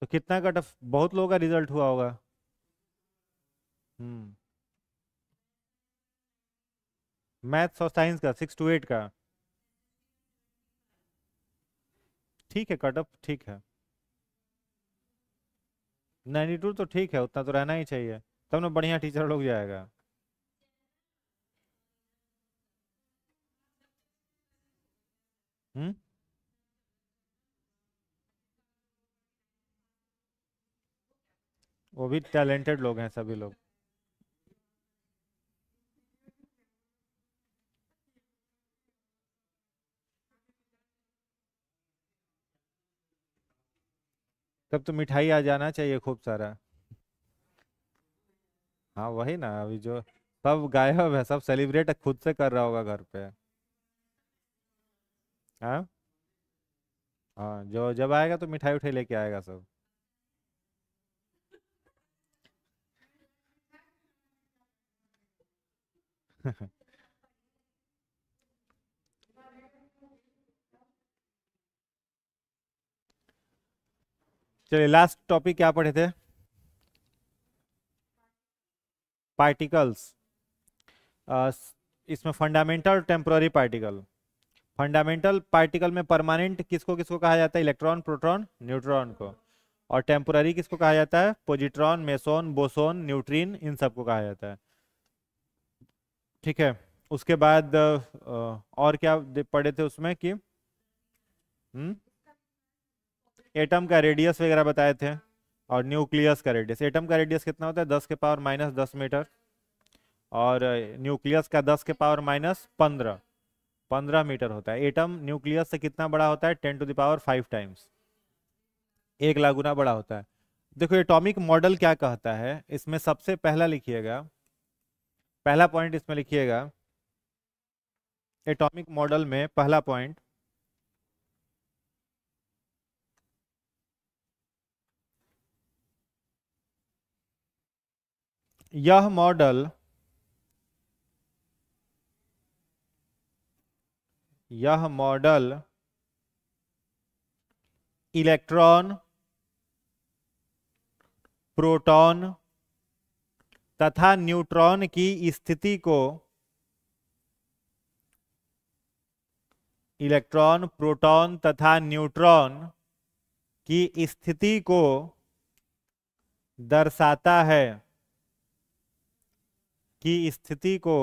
तो कितना का टफ, बहुत लोगों का रिजल्ट हुआ होगा। हम्म। मैथ्स और साइंस का 6 to 8 का। ठीक है, कट ऑफ ठीक है। 92 तो ठीक है, उतना तो रहना ही चाहिए, तब ना बढ़िया टीचर लोग जाएगा। हम्म। वो भी टैलेंटेड लोग हैं सभी लोग। तब तो मिठाई आ जाना चाहिए खूब सारा। हाँ वही ना, अभी जो सब गायब है, सब सेलिब्रेट खुद से कर रहा होगा घर पे। हाँ। हाँ, जो जब आएगा तो मिठाई उठाई लेके आएगा सब। चलिए, लास्ट टॉपिक क्या पढ़े थे? पार्टिकल्स। इसमें fundamental temporary particle. Fundamental particle में परमानेंट किसको किसको कहा जाता है? इलेक्ट्रॉन, प्रोटॉन, न्यूट्रॉन को। और टेम्पररी किसको कहा जाता है? पॉजिट्रॉन, मेसोन, बोसोन, न्यूट्रिन, इन सबको कहा जाता है। ठीक है। उसके बाद और क्या पढ़े थे उसमें कि हम्म, एटम का रेडियस वगैरह बताए थे। और न्यूक्लियस का रेडियस, एटम का रेडियस कितना होता है? 10⁻⁻10 मीटर। और न्यूक्लियस का 10⁻⁻15, 15 मीटर होता है। एटम न्यूक्लियस से कितना बड़ा होता है? 10⁵ टाइम्स, 1 लाख गुना बड़ा होता है। देखो एटॉमिक मॉडल क्या कहता है, इसमें सबसे पहला लिखिएगा, पहला पॉइंट इसमें लिखिएगा। एटॉमिक मॉडल में पहला पॉइंट, यह मॉडल, यह मॉडल इलेक्ट्रॉन, प्रोटॉन तथा न्यूट्रॉन की स्थिति को, इलेक्ट्रॉन, प्रोटॉन तथा न्यूट्रॉन की स्थिति को दर्शाता है, की स्थिति को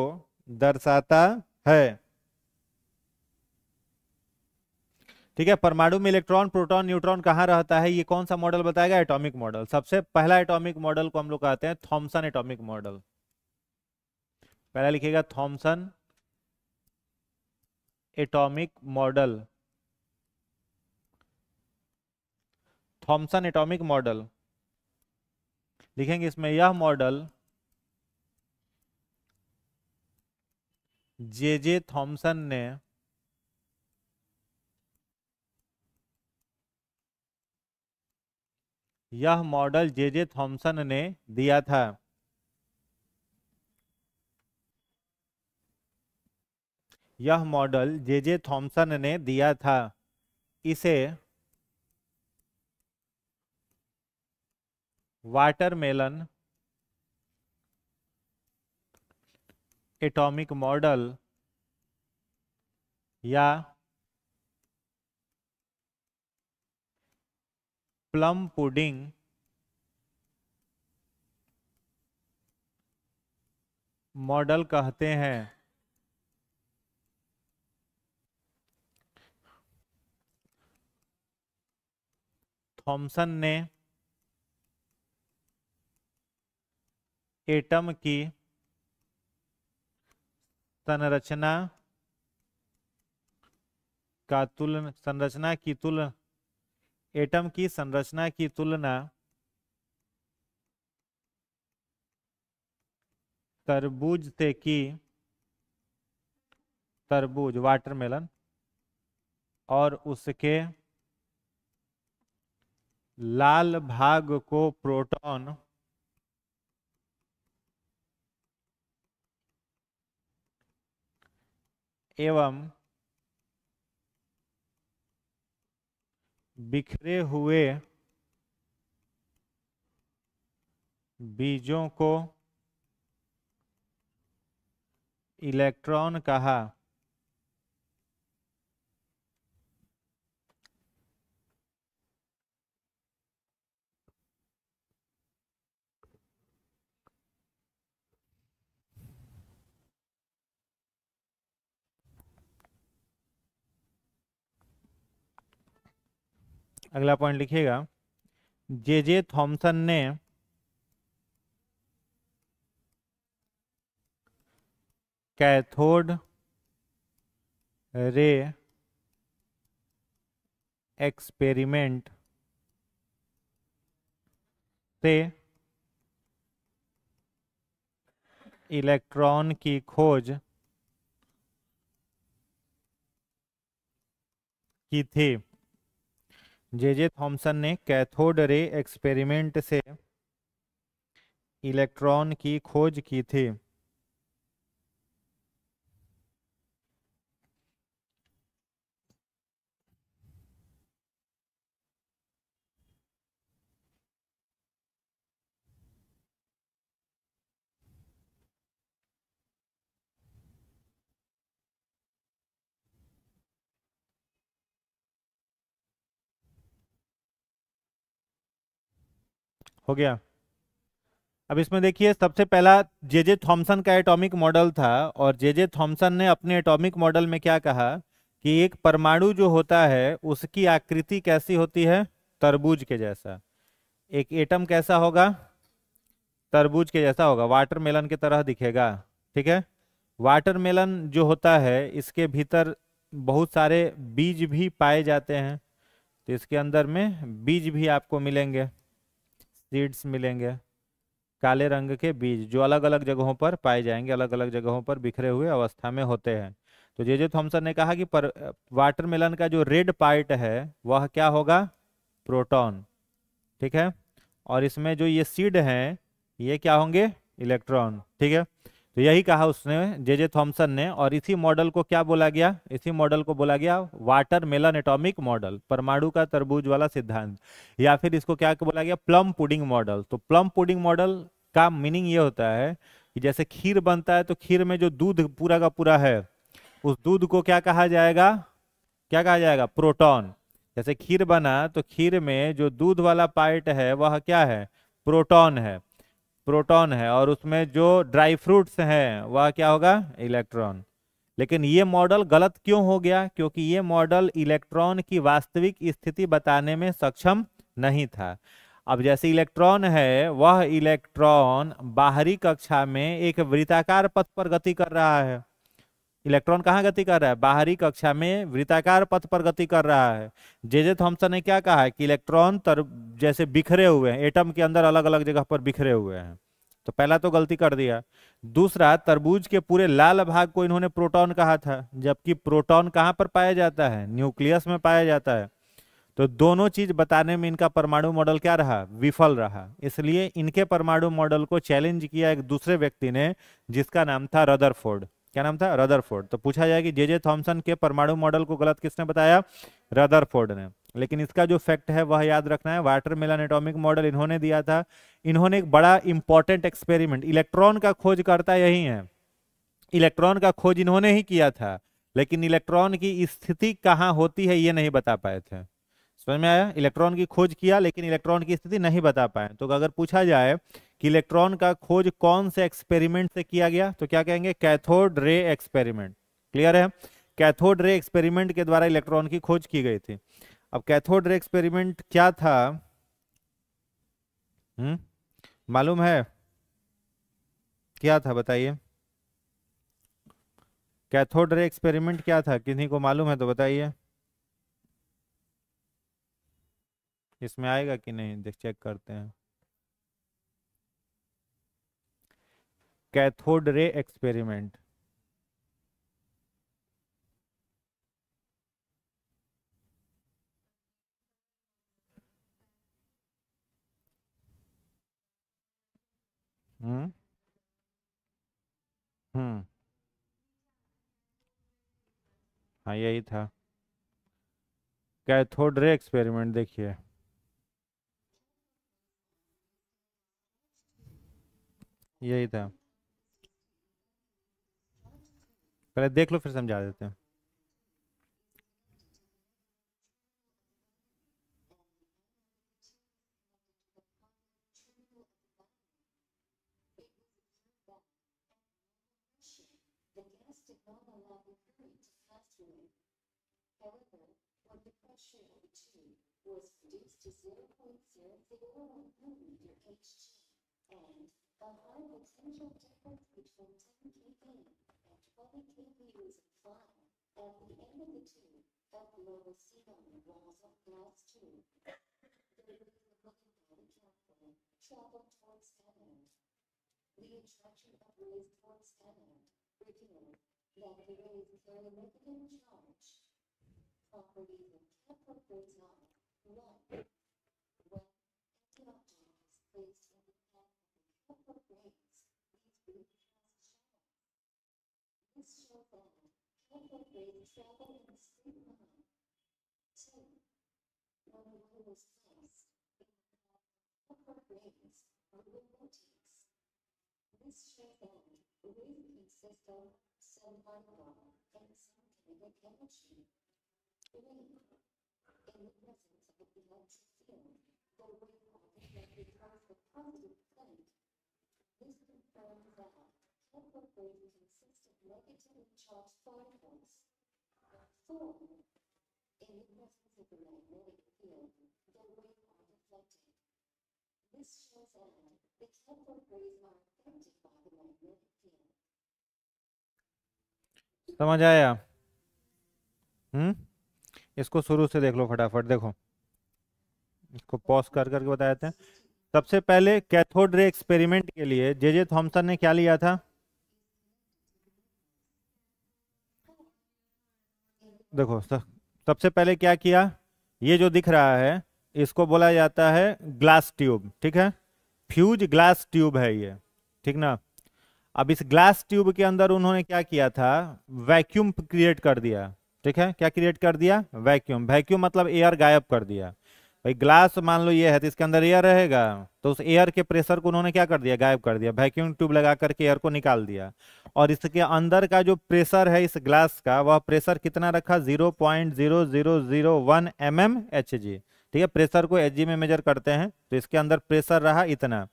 दर्शाता है। ठीक है। परमाणु में इलेक्ट्रॉन, प्रोटॉन, न्यूट्रॉन कहाँ रहता है, ये कौन सा मॉडल बताएगा? Atomic model. सबसे पहला एटॉमिक मॉडल को हम लोग कहते हैं थॉमसन एटॉमिक मॉडल। पहला लिखिएगा Thomson atomic model. Thomson atomic model लिखेंगे इसमें। यह मॉडल जे जे थॉमसन ने यह मॉडल जे जे थॉमसन ने दिया था। यह मॉडल जे जे थॉमसन ने दिया था। इसे वाटरमेलन एटॉमिक मॉडल या प्लम पुडिंग मॉडल कहते हैं। थॉमसन ने एटम की संरचना का तुलन संरचना की तुलना एटम की संरचना की तुलना तरबूज से की, तरबूज वाटरमेलन, और उसके लाल भाग को प्रोटॉन एवं बिखरे हुए बीजों को इलेक्ट्रॉन कहा। अगला पॉइंट लिखिएगा, जे थॉमसन ने कैथोड रे एक्सपेरिमेंट से इलेक्ट्रॉन की खोज की थी। जे थॉमसन ने कैथोड रे एक्सपेरिमेंट से इलेक्ट्रॉन की खोज की थी। हो गया। अब इसमें देखिए, सबसे पहला जे थॉमसन का एटॉमिक मॉडल था, और जे थॉमसन ने अपने एटॉमिक मॉडल में क्या कहा कि एक परमाणु जो होता है उसकी आकृति कैसी होती है, तरबूज के जैसा। एक एटम कैसा होगा, तरबूज के जैसा होगा, वाटरमेलन की तरह दिखेगा। ठीक है। वाटरमेलन जो होता है इसके भीतर बहुत सारे बीज भी पाए जाते हैं, तो इसके अंदर में बीज भी आपको मिलेंगे, सीड्स मिलेंगे, काले रंग के बीज जो अलग अलग जगहों पर पाए जाएंगे, अलग अलग जगहों पर बिखरे हुए अवस्था में होते हैं। तो जे थॉमसन ने कहा कि वाटरमेलन का जो रेड पार्ट है वह क्या होगा, प्रोटॉन। ठीक है। और इसमें जो ये सीड हैं ये क्या होंगे, इलेक्ट्रॉन। ठीक है। तो यही कहा उसने, जे थॉमसन ने, और इसी मॉडल को क्या बोला गया, इसी मॉडल को बोला गया वाटरमेलन एटॉमिक मॉडल, परमाणु का तरबूज वाला सिद्धांत, या फिर इसको क्या बोला गया, प्लम पुडिंग मॉडल। तो प्लम पुडिंग मॉडल का मीनिंग ये होता है कि जैसे खीर बनता है तो खीर में जो दूध पूरा का पूरा है उस दूध को क्या कहा जाएगा, क्या कहा जाएगा, प्रोटॉन। जैसे खीर बना तो खीर में जो दूध वाला पार्ट है वह क्या है, प्रोटॉन है, प्रोटॉन है, और उसमें जो ड्राई फ्रूट्स हैं वह क्या होगा, इलेक्ट्रॉन। लेकिन ये मॉडल गलत क्यों हो गया, क्योंकि ये मॉडल इलेक्ट्रॉन की वास्तविक स्थिति बताने में सक्षम नहीं था। अब जैसे इलेक्ट्रॉन है, वह इलेक्ट्रॉन बाहरी कक्षा में एक वृत्ताकार पथ पर गति कर रहा है। इलेक्ट्रॉन कहाँ गति कर रहा है, बाहरी कक्षा में वृत्ताकार पथ पर गति कर रहा है। जे थॉमसन ने क्या कहा है कि इलेक्ट्रॉन जैसे बिखरे हुए हैं, एटम के अंदर अलग अलग जगह पर बिखरे हुए हैं। तो पहला तो गलती कर दिया। दूसरा, तरबूज के पूरे लाल भाग को इन्होंने प्रोटॉन कहा था, जबकि प्रोटॉन कहाँ पर पाया जाता है, न्यूक्लियस में पाया जाता है। तो दोनों चीज बताने में इनका परमाणु मॉडल क्या रहा, विफल रहा। इसलिए इनके परमाणु मॉडल को चैलेंज किया एक दूसरे व्यक्ति ने, जिसका नाम था रदरफोर्ड। क्या नाम था, रदरफोर्ड। तो पूछा जाए कि जे थॉमसन के परमाणु मॉडल को गलत किसने बताया, रदरफोर्ड ने। लेकिन इसका जो फैक्ट है वह याद रखना है, वाटरमेलन एटॉमिक मॉडल इन्होंने दिया था। इन्होंने एक बड़ा इंपॉर्टेंट एक्सपेरिमेंट, इलेक्ट्रॉन का खोज करता यही है, इलेक्ट्रॉन का खोज इन्होंने ही किया था, लेकिन इलेक्ट्रॉन की स्थिति कहाँ होती है ये नहीं बता पाए थे। समझ में आया, इलेक्ट्रॉन की खोज किया लेकिन इलेक्ट्रॉन की स्थिति नहीं बता पाए। तो अगर पूछा जाए कि इलेक्ट्रॉन का खोज कौन से एक्सपेरिमेंट से किया गया, तो क्या कहेंगे, कैथोड रे एक्सपेरिमेंट। क्लियर है, कैथोड रे एक्सपेरिमेंट के द्वारा इलेक्ट्रॉन की खोज की गई थी। अब कैथोड रे एक्सपेरिमेंट क्या था, मालूम है क्या था, बताइए। कैथोड रे एक्सपेरिमेंट क्या था, किन्हीं को मालूम है तो बताइए। इसमें आएगा कि नहीं, देख चेक करते हैं। कैथोड रे एक्सपेरिमेंट, हम्म हम्म हाँ यही था, कैथोड रे एक्सपेरिमेंट। देखिए यही था, पहले देख लो फिर समझा देते हैं। समझ आया? इसको शुरू से देख लो फटाफट, देखो इसको पॉज कर करके बता देते हैं। सबसे पहले कैथोड रे एक्सपेरिमेंट के लिए जे थॉमसन ने क्या लिया था? देखो सबसे पहले क्या किया, ये जो दिख रहा है इसको बोला जाता है ग्लास ट्यूब, ठीक है, फ्यूज ग्लास ट्यूब है ये, ठीक ना। अब इस ग्लास ट्यूब के अंदर उन्होंने क्या किया था, वैक्यूम क्रिएट कर दिया, ठीक है। क्या क्रिएट कर दिया? वैक्यूम। वैक्यूम मतलब एयर गायब कर दिया। भाई ग्लास मान लो ये है तो इसके अंदर एयर रहेगा, तो उस एयर के प्रेशर को उन्होंने क्या कर दिया, गायब कर दिया। वैक्यूम ट्यूब लगा करके एयर को निकाल दिया, और इसके अंदर का जो प्रेशर है इस ग्लास का, वह प्रेशर कितना रखा, 0.0001 mmHg, ठीक है। प्रेशर को एचजी में मेजर करते हैं, तो इसके अंदर प्रेशर रहा इतना,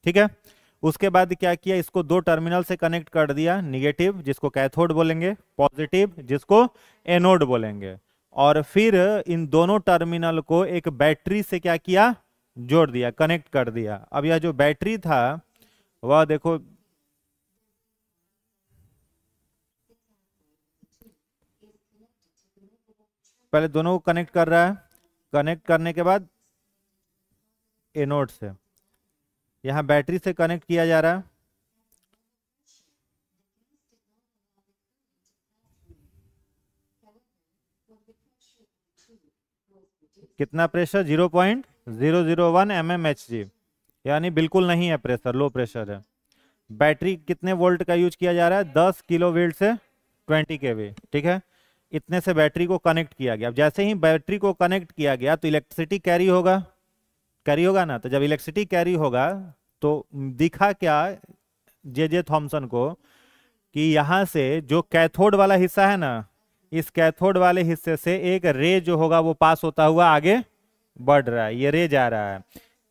ठीक है। उसके बाद क्या किया, इसको दो टर्मिनल से कनेक्ट कर दिया, निगेटिव जिसको कैथोड बोलेंगे, पॉजिटिव जिसको एनोड बोलेंगे, और फिर इन दोनों टर्मिनल को एक बैटरी से क्या किया, जोड़ दिया, कनेक्ट कर दिया। अब यह जो बैटरी था वह देखो, पहले दोनों को कनेक्ट कर रहा है, कनेक्ट करने के बाद एनोड से यहां बैटरी से कनेक्ट किया जा रहा है। कितना प्रेशर, 0.001 mmHg, यानी बिल्कुल नहीं है प्रेशर, लो प्रेशर है। बैटरी कितने वोल्ट का यूज किया जा रहा है, 10 किलो वोल्ट से 20 kV, ठीक है। इतने से बैटरी को कनेक्ट किया गया। अब जैसे ही बैटरी को कनेक्ट किया गया तो इलेक्ट्रिसिटी कैरी होगा, कैरी होगा ना। तो जब इलेक्ट्रिसिटी कैरी होगा तो दिखा क्या जे थॉमसन को, कि यहां से जो कैथोड वाला हिस्सा है ना, इस कैथोड वाले हिस्से से एक रे जो होगा वो पास होता हुआ आगे बढ़ रहा है, ये रे जा रहा है।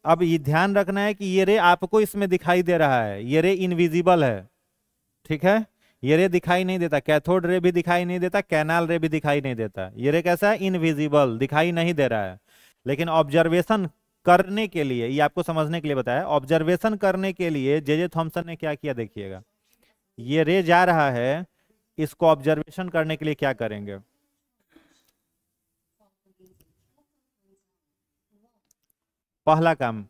अब ये ध्यान रखना है कि ये रे आपको इसमें दिखाई दे रहा है, ये रे इनविजिबल है, ठीक है। ये रे दिखाई नहीं देता, कैथोड रे भी दिखाई नहीं देता, कैनाल रे भी दिखाई नहीं देता। ये रे कैसा है, इनविजिबल, दिखाई नहीं दे रहा है। लेकिन ऑब्जर्वेशन करने के लिए, ये आपको समझने के लिए बताया, ऑब्जर्वेशन करने के लिए जे थॉमसन ने क्या किया, देखिएगा ये रे जा रहा है, इसको ऑब्जर्वेशन करने के लिए क्या करेंगे, पहला काम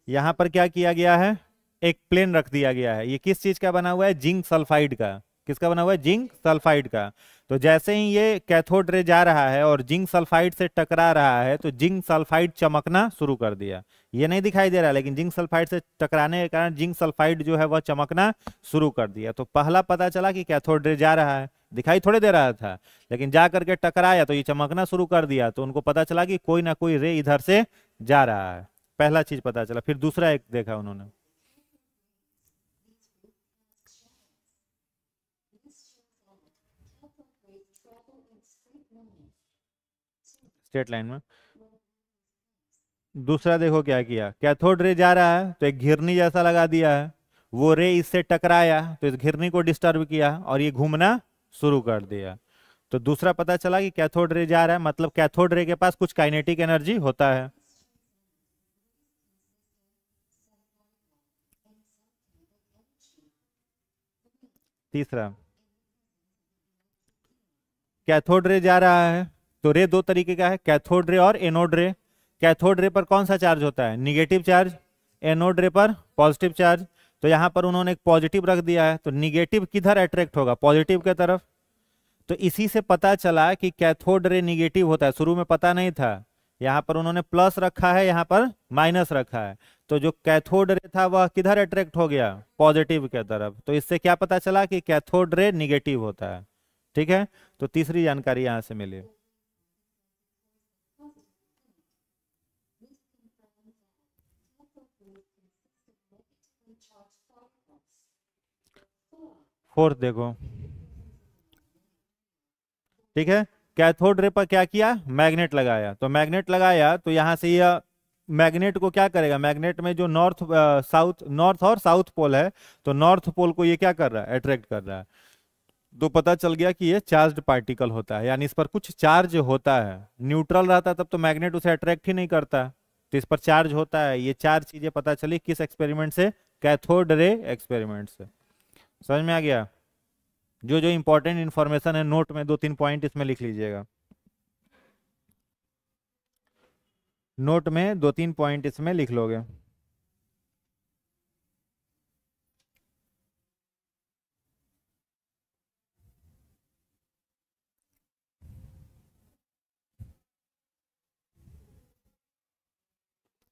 यहां पर क्या किया गया है, एक प्लेन रख दिया गया है। ये किस चीज का बना हुआ है, जिंक सल्फाइड का। किसका बना हुआ है, जिंक सल्फाइड का। तो जैसे ही ये कैथोड रे जा रहा है और जिंक सल्फाइड से टकरा रहा है, तो जिंक सल्फाइड चमकना शुरू कर दिया। ये नहीं दिखाई दे रहा, लेकिन जिंक सल्फाइड से टकराने के कारण जिंक सल्फाइड जो है वह चमकना शुरू कर दिया। तो पहला पता चला कि कैथोड रे जा रहा है, दिखाई थोड़े दे रहा था, लेकिन जा करके टकराया तो ये चमकना शुरू कर दिया। तो उनको पता चला कि कोई ना कोई रे इधर से जा रहा है, पहला चीज पता चला। फिर दूसरा एक देखा उन्होंने, स्ट्रेट लाइन में। दूसरा देखो क्या किया, कैथोड रे जा रहा है तो एक घिरनी जैसा लगा दिया है, वो रे इससे टकराया तो इस घिरनी को डिस्टर्ब किया और ये घूमना शुरू कर दिया। तो दूसरा पता चला कि कैथोड रे जा रहा है, मतलब कैथोड रे के पास कुछ काइनेटिक एनर्जी होता है। तीसरा, कैथोड रे जा रहा है तो रे दो तरीके का है, कैथोड रे और एनोड रे। कैथोड रे पर कौन सा चार्ज होता है, निगेटिव चार्ज। एनोड रे पर पॉजिटिव चार्ज। तो यहां पर उन्होंने एक पॉजिटिव रख दिया है, तो निगेटिव किधर अट्रैक्ट होगा, पॉजिटिव के तरफ। तो इसी से पता चला कि कैथोड रे निगेटिव होता है, शुरू में पता नहीं था। यहां पर उन्होंने प्लस रखा है, यहां पर माइनस रखा है, तो जो कैथोड रे था वह किधर अट्रैक्ट हो गया, पॉजिटिव के तरफ। तो इससे क्या पता चला कि कैथोड रे निगेटिव होता है। ठीक है, तो तीसरी जानकारी यहां से मिली। फोर्थ देखो, ठीक है, कैथोड रे पर क्या किया, मैग्नेट लगाया। तो मैग्नेट लगाया तो यहां से यह मैग्नेट को क्या करेगा, मैग्नेट में जो नॉर्थ और साउथ पोल है, तो नॉर्थ पोल को ये क्या कर रहा है, अट्रैक्ट कर रहा है। तो पता चल गया कि ये चार्ज्ड पार्टिकल होता है, यानी इस पर कुछ चार्ज होता है। न्यूट्रल रहता तब तो मैग्नेट उसे अट्रैक्ट ही नहीं करता, तो इस पर चार्ज होता है। ये चार चीजें पता चली किस एक्सपेरिमेंट से, कैथोड रे एक्सपेरिमेंट से। समझ में आ गया। जो जो इंपॉर्टेंट इंफॉर्मेशन है नोट में 2-3 पॉइंट इसमें लिख लीजिएगा, नोट में 2-3 पॉइंट इसमें लिख लोगे।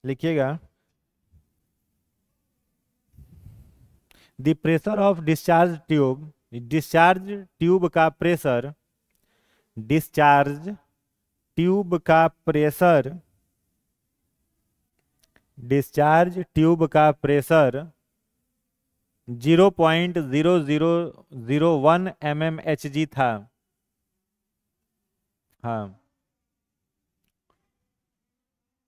लिखिएगा, the pressure of discharge tube का प्रेशर, डिस्चार्ज ट्यूब का प्रेशर, डिस्चार्ज ट्यूब का प्रेशर 0.0001 mmHg था। हाँ,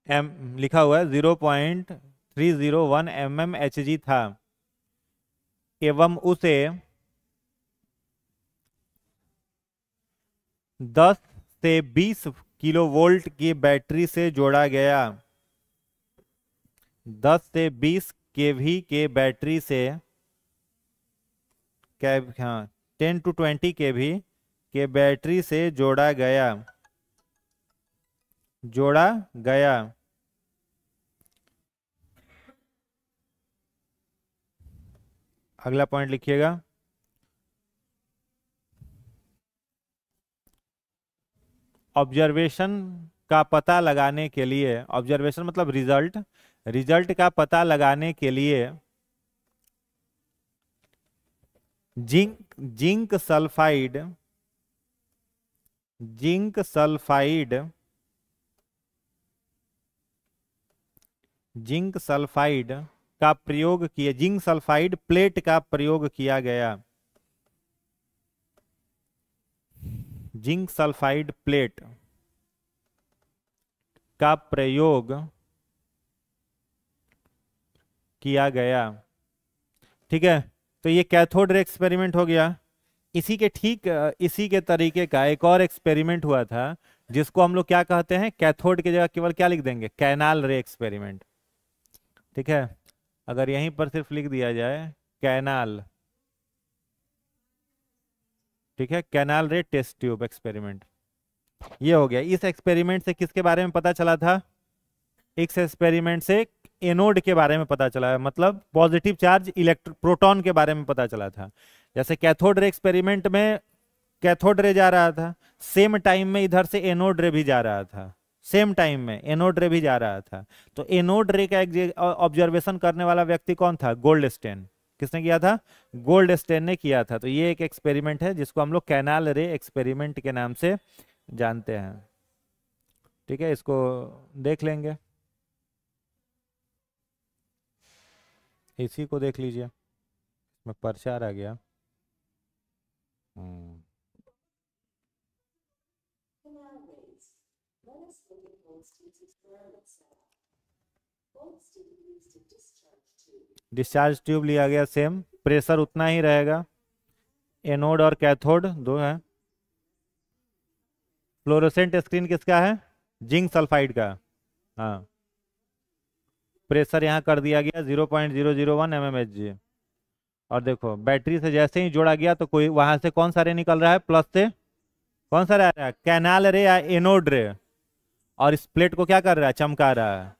एम लिखा हुआ है, 0.301 mmHg था, एवं उसे 10 से 20 किलोवोल्ट की बैटरी से जोड़ा गया। 10 से 20 केवी के बैटरी से, हाँ, 10 to 20 केवी के बैटरी से जोड़ा गया, जोड़ा गया। अगला पॉइंट लिखिएगा, ऑब्जर्वेशन का पता लगाने के लिए, ऑब्जर्वेशन मतलब रिजल्ट, रिजल्ट का पता लगाने के लिए zinc sulphide, zinc sulphide, zinc sulphide का प्रयोग किया, जिंक सल्फाइड प्लेट का प्रयोग किया गया, जिंक सल्फाइड प्लेट का प्रयोग किया गया। ठीक है, तो ये कैथोड रे एक्सपेरिमेंट हो गया। इसी के ठीक इसी के तरीके का एक और एक्सपेरिमेंट हुआ था, जिसको हम लोग क्या कहते हैं, कैथोड की जगह केवल क्या लिख देंगे, कैनाल रे एक्सपेरिमेंट। ठीक है, अगर यहीं पर सिर्फ लिख दिया जाए कैनाल, ठीक है, कैनाल रे टेस्ट ट्यूब एक्सपेरिमेंट, ये हो गया। इस एक्सपेरिमेंट से किसके बारे में पता चला था, इस एक्सपेरिमेंट से एनोड के बारे में पता चला है, मतलब पॉजिटिव चार्ज प्रोटॉन के बारे में पता चला था। जैसे कैथोड रे एक्सपेरिमेंट में कैथोड रे जा रहा था, सेम टाइम में इधर से एनोड रे भी जा रहा था, सेम टाइम में एनोड रे भी जा रहा था। तो एनोड रे का ऑब्जर्वेशन करने वाला व्यक्ति कौन था, गोल्डस्टेन। किसने किया था, गोल्डस्टेन ने किया था। तो ये एक एक्सपेरिमेंट है जिसको हम लोग कैनाल रे एक्सपेरिमेंट के नाम से जानते हैं। ठीक है, इसको देख लेंगे, इसी को देख लीजिए, मैं परचार आ गया। हम्म डिस्चार्ज ट्यूब लिया गया, सेम प्रेशर उतना ही रहेगा। एनोड और कैथोड दो है। फ्लोरोसेंट स्क्रीन किसका है? जिंक सल्फाइड का। हाँ, प्रेशर यहाँ कर दिया गया 0.001 mmHg। और देखो बैटरी से जैसे ही जोड़ा गया तो कोई वहां से कौन सा रे निकल रहा है? प्लस से कौन सा रे आ रहा है? कैनाल रे या एनोड रे। और इस प्लेट को क्या कर रहा है? चमका रहा है।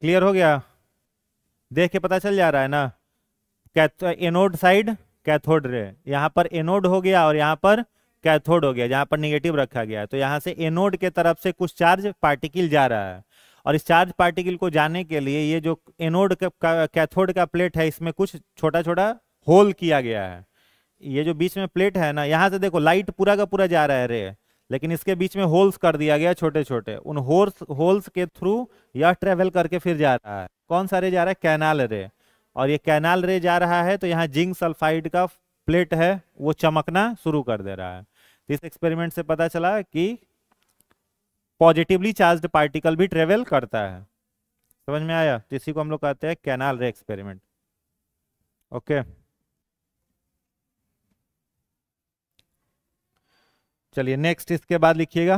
क्लियर हो गया? देख के पता चल जा रहा है ना? Anode side, cathode ray. यहाँ पर एनोड हो गया और यहाँ पर कैथोड हो गया, जहाँ पर निगेटिव रखा गया है। तो यहाँ से एनोड के तरफ से कुछ चार्ज पार्टिकल जा रहा है, और इस चार्ज पार्टिकल को जाने के लिए ये जो एनोड का कैथोड का प्लेट है, इसमें कुछ छोटा छोटा होल किया गया है। ये जो बीच में प्लेट है ना, यहाँ से देखो लाइट पूरा का पूरा जा रहा है रे, लेकिन इसके बीच में होल्स कर दिया गया छोटे छोटे। उन होल्स के थ्रू यह ट्रेवल करके फिर जा रहा है। कौन सा रे जा रहा है? कैनाल रे। और ये कैनाल रे जा रहा है तो यहाँ जिंक सल्फाइड का प्लेट है वो चमकना शुरू कर दे रहा है। तो इस एक्सपेरिमेंट से पता चला कि पॉजिटिवली चार्ज्ड पार्टिकल भी ट्रेवल करता है। समझ में आया? तो इसी को हम लोग कहते हैं कैनाल रे एक्सपेरिमेंट। ओके, चलिए नेक्स्ट इसके बाद लिखिएगा,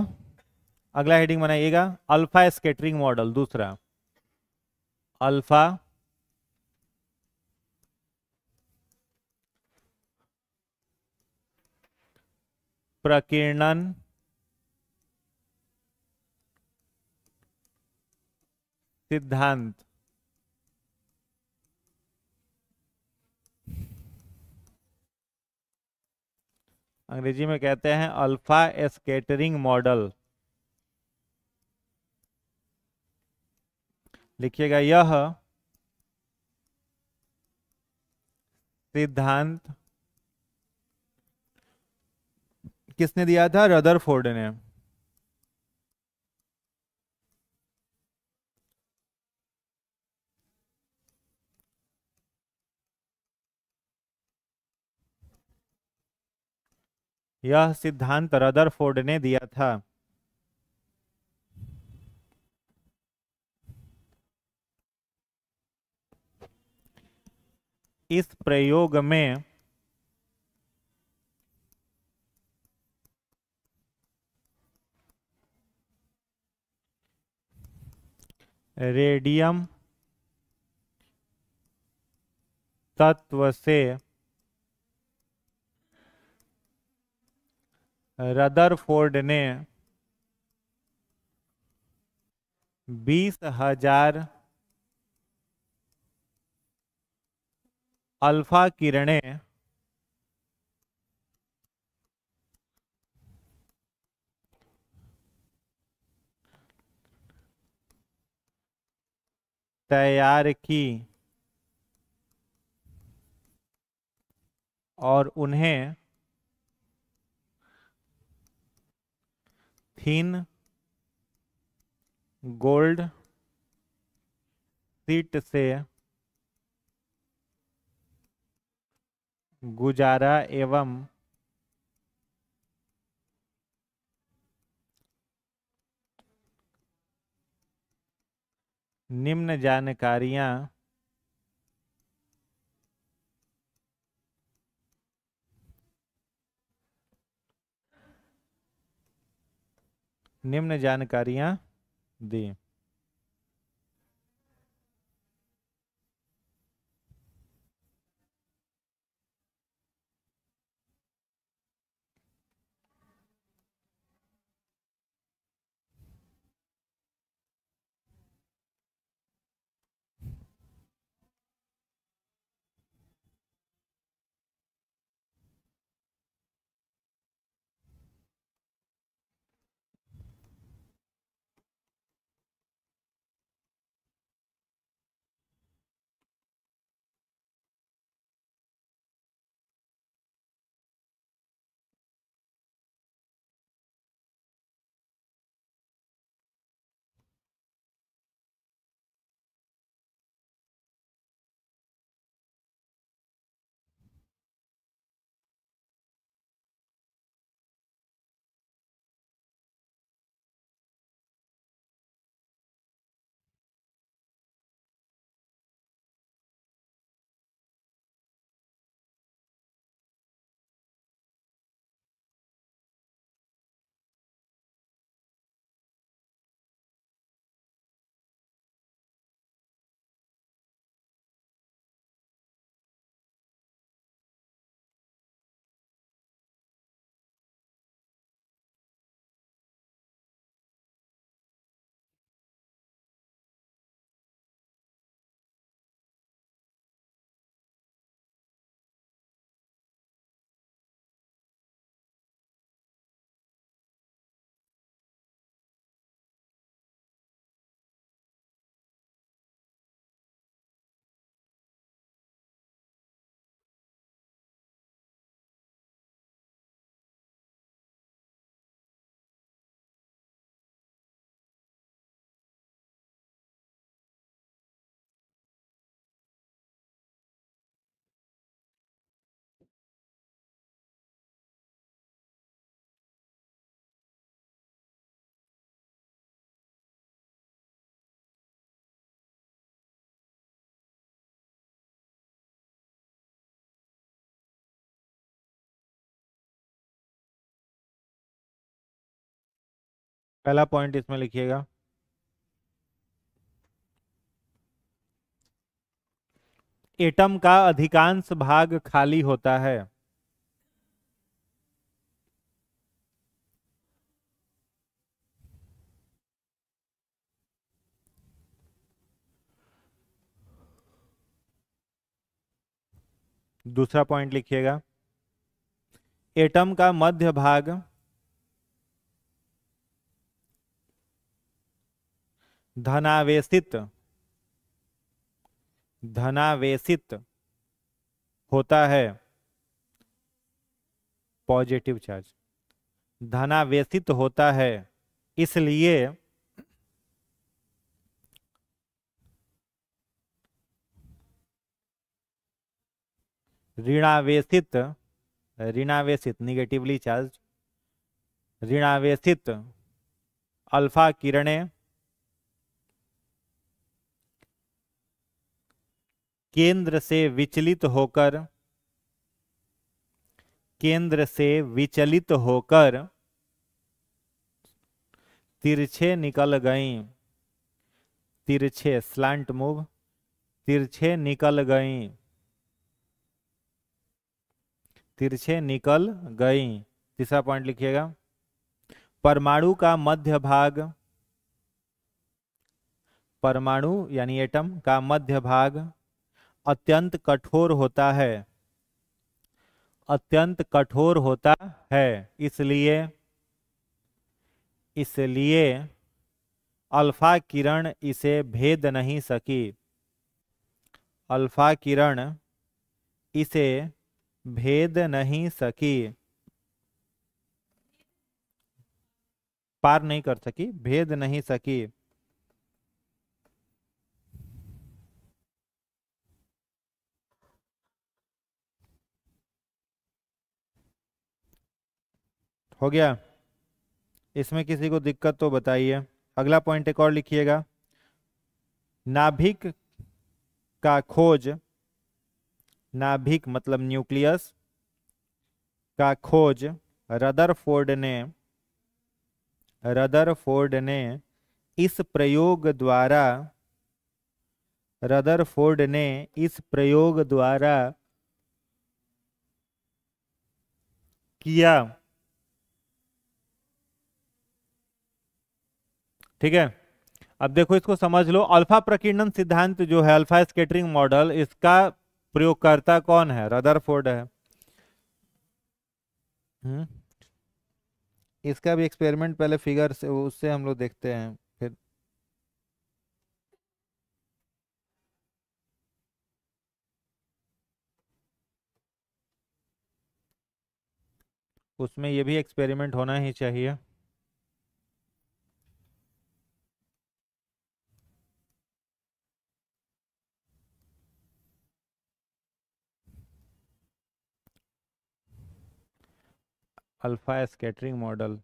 अगला हेडिंग बनाइएगा अल्फा स्कैटरिंग मॉडल। दूसरा, अल्फा प्रकीर्णन सिद्धांत। अंग्रेजी में कहते हैं अल्फा स्कैटरिंग मॉडल। लिखिएगा यह सिद्धांत किसने दिया था? रदरफोर्ड ने। यह सिद्धांत रदरफोर्ड ने दिया था। इस प्रयोग में रेडियम तत्व से रदरफोर्ड ने 20,000 अल्फा किरणें तैयार की और उन्हें थिन गोल्ड शीट से गुजारा एवं निम्न जानकारियां दी। पहला पॉइंट इसमें लिखिएगा, एटम का अधिकांश भाग खाली होता है। दूसरा पॉइंट लिखिएगा, एटम का मध्य भाग धनावेशित धनावेशित होता है, पॉजिटिव चार्ज धनावेशित होता है, इसलिए ऋणावेशित ऋणावेशित निगेटिवली चार्ज ऋणावेशित अल्फा किरणें केंद्र से विचलित होकर तिरछे निकल गईं, तिरछे स्लैंट मूव, तिरछे निकल गईं, तिरछे निकल गईं। तीसरा पॉइंट लिखिएगा, परमाणु का मध्य भाग, परमाणु यानी एटम का मध्य भाग अत्यंत कठोर होता है, अत्यंत कठोर होता है, इसलिए अल्फा किरण इसे भेद नहीं सकी, अल्फा किरण इसे भेद नहीं सकी, पार नहीं कर सकी, भेद नहीं सकी। हो गया? इसमें किसी को दिक्कत तो बताइए। अगला पॉइंट एक और लिखिएगा, नाभिक का खोज, नाभिक मतलब न्यूक्लियस का खोज रदरफोर्ड ने इस प्रयोग द्वारा रदरफोर्ड ने इस प्रयोग द्वारा किया। ठीक है, अब देखो इसको समझ लो। अल्फा प्रकीर्णन सिद्धांत जो है, अल्फा स्कैटरिंग मॉडल, इसका प्रयोगकर्ता कौन है? रदरफोर्ड है। हम्म, इसका भी एक्सपेरिमेंट पहले फिगर से उससे हम लोग देखते हैं फिर। उसमें ये भी एक्सपेरिमेंट होना ही चाहिए। अल्फा स्कैटरिंग मॉडल,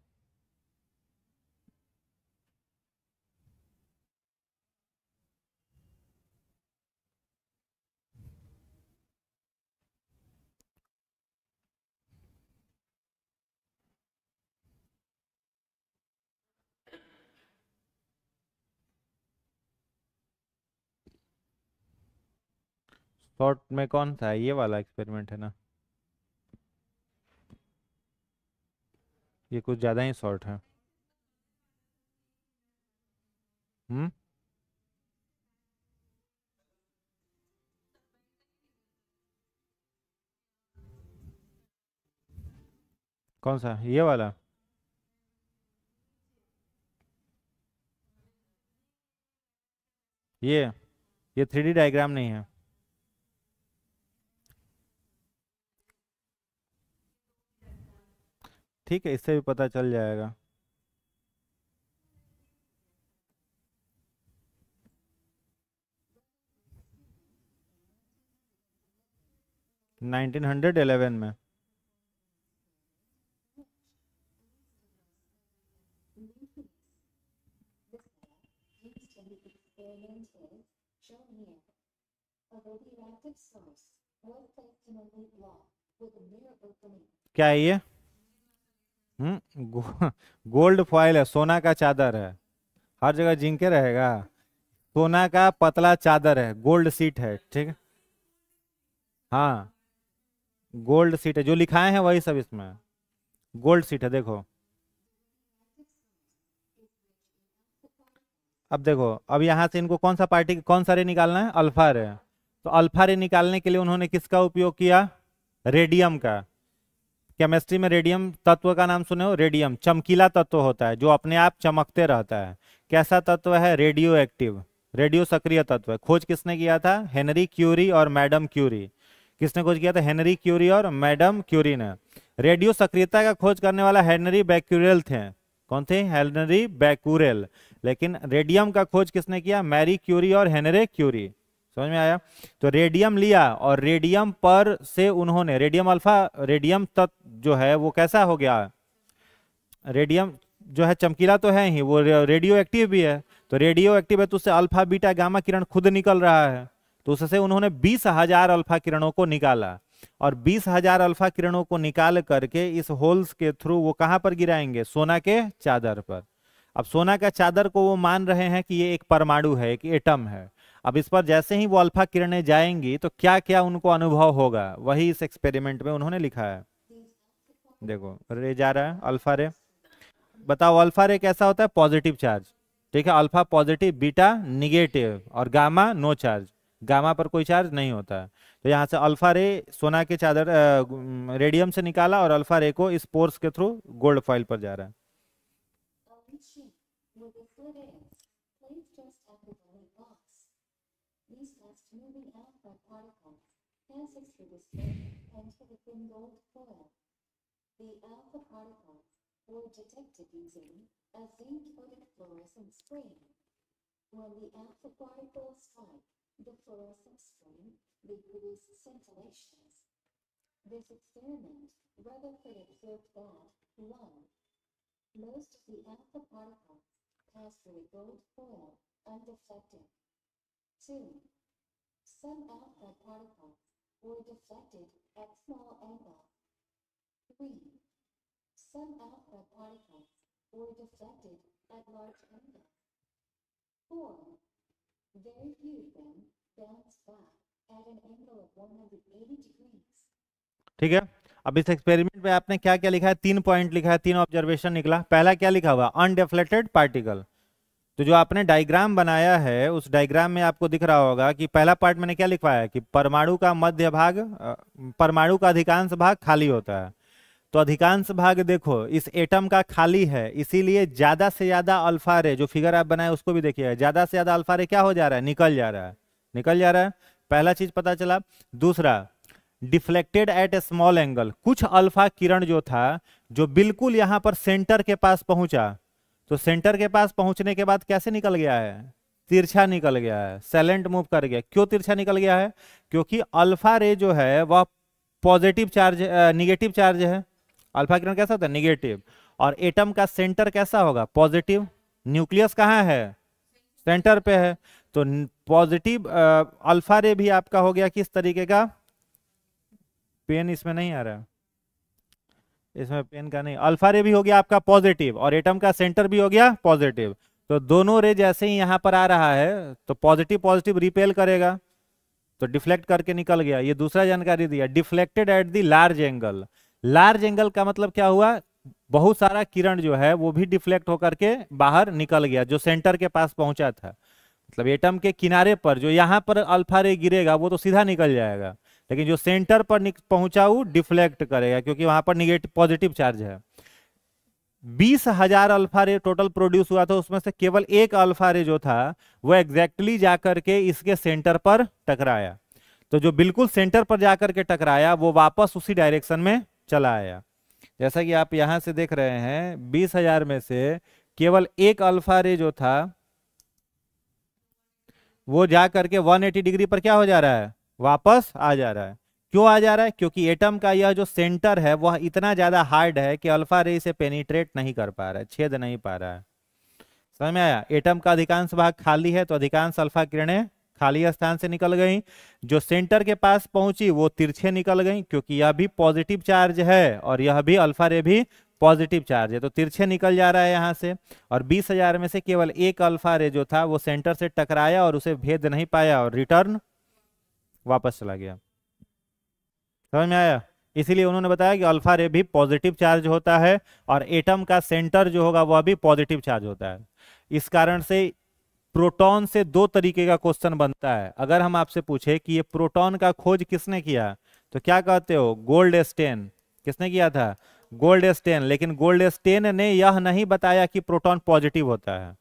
शॉर्ट में कौन सा है? ये वाला एक्सपेरिमेंट है ना? ये कुछ ज्यादा ही शॉर्ट है। हम्म, कौन सा? ये वाला? ये 3D डायग्राम नहीं है। ठीक है, इससे भी पता चल जाएगा। नाइनटीन 1911 में। क्या है ये? गोल्ड फॉइल है, सोना का चादर है, हर जगह जिंक के रहेगा। सोना का पतला चादर है, गोल्ड सीट है, ठीक है। हाँ, गोल्ड सीट है, जो लिखाए हैं वही सब इसमें गोल्ड सीट है, देखो। अब देखो, अब यहाँ से इनको कौन सा पार्टी कौन सा रे निकालना है, अल्फा रे। तो अल्फा रे निकालने के लिए उन्होंने किसका उपयोग किया, रेडियम का। केमिस्ट्री में रेडियम तत्व का नाम सुने हो, रेडियम चमकीला तत्व होता है जो अपने आप चमकते रहता है। कैसा तत्व है, रेडियो एक्टिव, रेडियो सक्रिय तत्व है। खोज किसने किया था, हेनरी क्यूरी और मैडम क्यूरी। किसने खोज किया था, हेनरी क्यूरी और मैडम क्यूरी ने। रेडियो सक्रियता का खोज करने वाला हेनरी बैक्यूरेल थे। कौन थे, हेनरी बैक्यूरेल। लेकिन रेडियम का खोज किसने किया, मैरी क्यूरी और हेनरी क्यूरी। समझ में आया। तो रेडियम लिया और रेडियम पर से उन्होंने रेडियम अल्फा, रेडियम तत्व जो है वो कैसा हो गया, रेडियम जो है चमकीला तो है ही, वो रेडियो एक्टिव भी है। तो रेडियो एक्टिव है तो उससे अल्फा बीटा गामा किरण खुद निकल रहा है। तो उससे उन्होंने 20,000 अल्फा किरणों को निकाला, और 20,000 अल्फा किरणों को निकाल करके इस होल्स के थ्रू वो कहां पर गिराएंगे, सोना के चादर पर। अब सोना का चादर को वो मान रहे हैं कि ये एक परमाणु है, एक एटम है। अब इस पर जैसे ही वो अल्फा किरणें जाएंगी तो क्या क्या उनको अनुभव होगा, वही इस एक्सपेरिमेंट में उन्होंने लिखा है। देखो रे जा रहा है, अल्फा रे। बताओ अल्फा रे कैसा होता है, पॉजिटिव चार्ज, ठीक है। अल्फा पॉजिटिव, बीटा निगेटिव, और गामा नो चार्ज, गामा पर कोई चार्ज नहीं होता है। तो यहाँ से अल्फा रे सोना के चादर रेडियम से निकाला, और अल्फा रे को इस पोर्स के थ्रू गोल्ड फॉइल पर जा रहा है। The alpha particles were detected using a zinc-coated fluorescent screen. When the alpha particles strike the fluorescent screen, they produce scintillations. This experiment Rutherford observed that 1. Most of the alpha particles pass through a gold foil undeflected. 2. Some alpha particles were deflected at small angles. 3. Some alpha particles were deflected at large angles. 4. Very few of them bounced back at an angle of 180 degrees. ठीक है। अब इस experiment में आपने क्या क्या लिखा है, 3 पॉइंट लिखा है, 3 ऑब्जर्वेशन निकला। पहला क्या लिखा हुआ, अनडिफ्लेक्टेड पार्टिकल। तो जो आपने डायग्राम बनाया है उस डायग्राम में आपको दिख रहा होगा कि पहला पार्ट मैंने क्या लिखवाया कि परमाणु का मध्य भाग, परमाणु का अधिकांश भाग खाली होता है। तो अधिकांश भाग देखो इस एटम का खाली है, इसीलिए ज्यादा से ज्यादा अल्फा रे, जो फिगर आप बनाए उसको भी देखिए, ज्यादा से ज्यादा अल्फा रे क्या हो जा रहा है, निकल जा रहा है, निकल जा रहा है। पहला चीज पता चला। दूसरा, डिफ्लेक्टेड एट ए स्मॉल एंगल, कुछ अल्फा किरण जो था जो बिल्कुल यहां पर सेंटर के पास पहुंचा, तो सेंटर के पास पहुंचने के बाद कैसे निकल गया है, तिरछा निकल गया है, साइलेंट मूव कर गया। क्यों तिरछा निकल गया है, क्योंकि अल्फा रे जो है वह पॉजिटिव चार्ज, निगेटिव चार्ज है। अल्फा किरण कैसा होता है, निगेटिव। और एटम का सेंटर कैसा होगा, पॉजिटिव। न्यूक्लियस कहाँ है, सेंटर पे है। तो पॉजिटिव अल्फा रे भी आपका हो गया किस तरीके का, पेन इसमें नहीं आ रहा, इसमें पेन का नहीं, अल्फा रे भी हो गया आपका पॉजिटिव, और एटम का सेंटर भी हो गया पॉजिटिव। तो दोनों रे जैसे ही यहां पर आ रहा है तो पॉजिटिव पॉजिटिव रिपेल करेगा, तो डिफ्लेक्ट करके निकल गया। ये दूसरा जानकारी दिया, deflected at the large angle. Large angle का मतलब क्या हुआ, बहुत सारा किरण जो है वो भी डिफ्लेक्ट होकर के बाहर निकल गया, जो सेंटर के पास पहुंचा था। मतलब एटम के किनारे पर जो यहां पर अल्फा रे गिरेगा वो तो सीधा निकल जाएगा, लेकिन जो सेंटर पर पहुंचा वो डिफ्लेक्ट करेगा, क्योंकि वहां पर निगेटिव पॉजिटिव चार्ज है। 20,000 अल्फा रे टोटल प्रोड्यूस हुआ था, उसमें से केवल एक अल्फा रे जो था वो एग्जैक्टली जाकर के इसके सेंटर पर टकराया। तो जो बिल्कुल सेंटर पर जाकर के टकराया वो वापस उसी डायरेक्शन में चला आया। जैसा कि आप यहां से देख रहे हैं, 20,000 में से केवल एक अल्फा रे जो था वो जा करके 180 डिग्री पर क्या हो जा रहा है, वापस आ जा रहा है। क्यों आ जा रहा है, क्योंकि एटम का यह जो सेंटर है वह इतना ज्यादा हार्ड है कि अल्फा रे इसे पेनिट्रेट नहीं कर पा रहा है, छेद नहीं पा रहा है। समझ में आया। एटम का अधिकांश भाग खाली है तो अधिकांश अल्फा किरणें खाली स्थान से निकल गई। जो सेंटर के पास पहुंची वो तिरछे निकल गई, क्योंकि यह भी पॉजिटिव चार्ज है और यह भी अल्फा रे भी पॉजिटिव चार्ज है, तो तिरछे निकल जा रहा है यहाँ से। और 20,000 में से केवल एक अल्फा रे जो था वो सेंटर से टकराया और उसे भेद नहीं पाया और रिटर्न वापस चला गया। समझ में आया? इसीलिए उन्होंने बताया कि अल्फा रे भी पॉजिटिव चार्ज होता है और एटम का सेंटर जो होगा वह भी पॉजिटिव चार्ज होता है। इस कारण से प्रोटॉन से दो तरीके का क्वेश्चन बनता है। अगर हम आपसे पूछे कि ये प्रोटॉन का खोज किसने किया, तो क्या कहते हो? गोल्डस्टेन। किसने किया था? गोल्डस्टेन। लेकिन गोल्डस्टेन ने यह नहीं बताया कि प्रोटॉन पॉजिटिव होता है।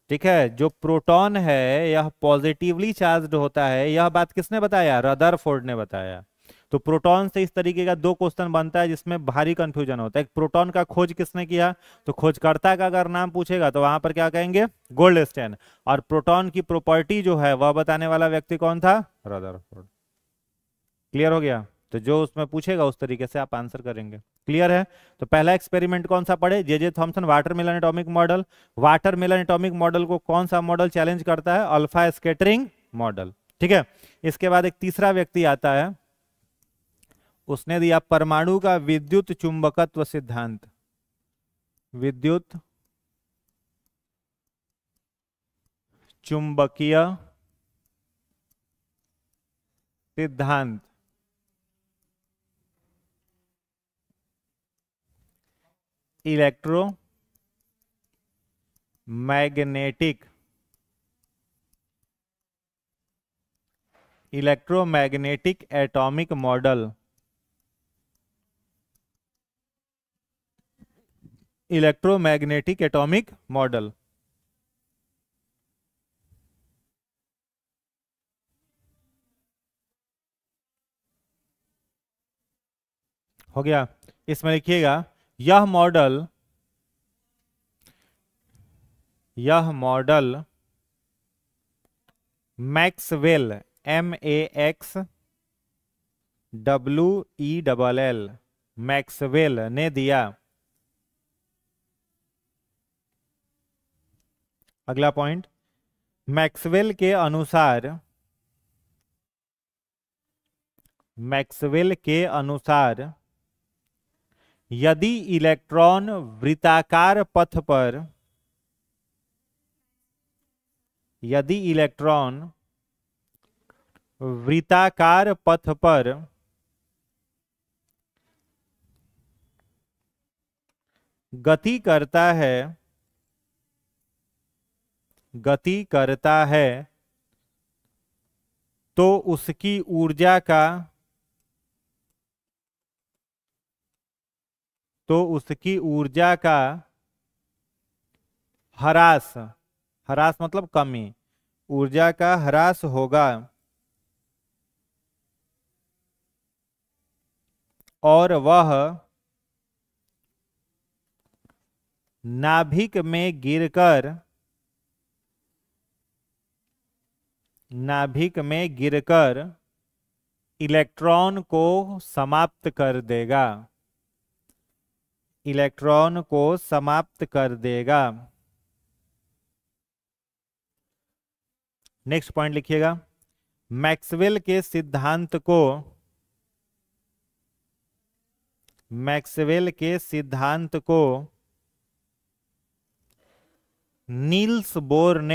ठीक है, जो प्रोटॉन है यह पॉजिटिवली चार्ज्ड होता है, यह बात किसने बताया? रदरफोर्ड ने बताया। तो प्रोटॉन से इस तरीके का दो क्वेश्चन बनता है जिसमें भारी कंफ्यूजन होता है। एक, प्रोटॉन का खोज किसने किया, तो खोजकर्ता का अगर नाम पूछेगा तो वहां पर क्या कहेंगे? गोल्डस्टेन। और प्रोटॉन की प्रॉपर्टी जो है वह बताने वाला व्यक्ति कौन था? रदरफोर्ड। क्लियर हो गया? तो जो उसमें पूछेगा उस तरीके से आप आंसर करेंगे। क्लियर है? तो पहला एक्सपेरिमेंट कौन सा पढ़े? J Thomson watermelon atomic model. Watermelon atomic model को कौन सा मॉडल चैलेंज करता है? Alpha scattering model. ठीक है, इसके बाद एक तीसरा व्यक्ति आता है, उसने दिया परमाणु का विद्युत चुंबकत्व सिद्धांत। विद्युत चुंबकीय सिद्धांत। Electromagnetic atomic model. Electromagnetic atomic model हो गया। इसमें लिखिएगा यह मॉडल मैक्सवेल MAXWELL मैक्सवेल ने दिया। अगला पॉइंट, मैक्सवेल के अनुसार यदि इलेक्ट्रॉन वृत्ताकार पथ पर गति करता है तो उसकी ऊर्जा का ह्रास मतलब कमी, ऊर्जा का ह्रास होगा और वह नाभिक में गिरकर इलेक्ट्रॉन को समाप्त कर देगा। नेक्स्ट पॉइंट लिखिएगा, मैक्सवेल के सिद्धांत को नील्स बोर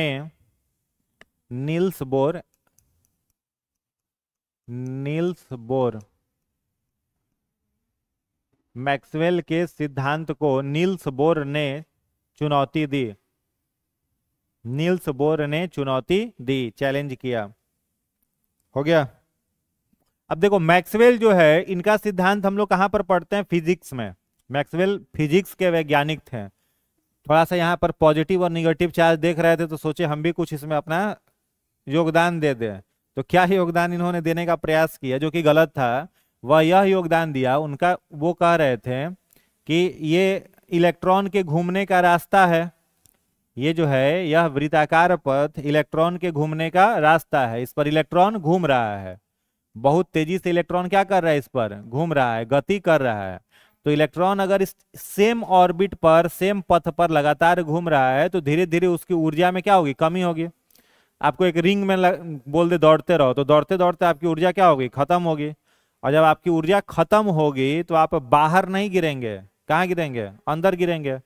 मैक्सवेल के सिद्धांत को नील्स बोर ने चुनौती दी, चैलेंज किया। हो गया। अब देखो मैक्सवेल जो है इनका सिद्धांत हम लोग कहां पर पढ़ते हैं? फिजिक्स में। मैक्सवेल फिजिक्स के वैज्ञानिक थे। थोड़ा सा यहाँ पर पॉजिटिव और निगेटिव चार्ज देख रहे थे तो सोचे हम भी कुछ इसमें अपना योगदान दे दें। तो क्या योगदान इन्होंने देने का प्रयास किया जो कि गलत था, वह यह योगदान दिया उनका, वो कह रहे थे कि ये इलेक्ट्रॉन के घूमने का रास्ता है, ये जो है यह वृत्ताकार पथ इलेक्ट्रॉन के घूमने का रास्ता है, इस पर इलेक्ट्रॉन घूम रहा है, बहुत तेजी से इलेक्ट्रॉन क्या कर रहा है? इस पर घूम रहा है, गति कर रहा है। तो इलेक्ट्रॉन अगर इस सेम ऑर्बिट पर, सेम पथ पर लगातार घूम रहा है तो धीरे धीरे उसकी ऊर्जा में क्या होगी? कमी होगी। आपको एक रिंग में बोल दे दौड़ते रहो तो दौड़ते दौड़ते आपकी ऊर्जा क्या होगी? खत्म होगी। और जब आपकी ऊर्जा खत्म होगी तो आप बाहर नहीं गिरेंगे, कहाँ गिरेंगे? अंदर गिरेंगे।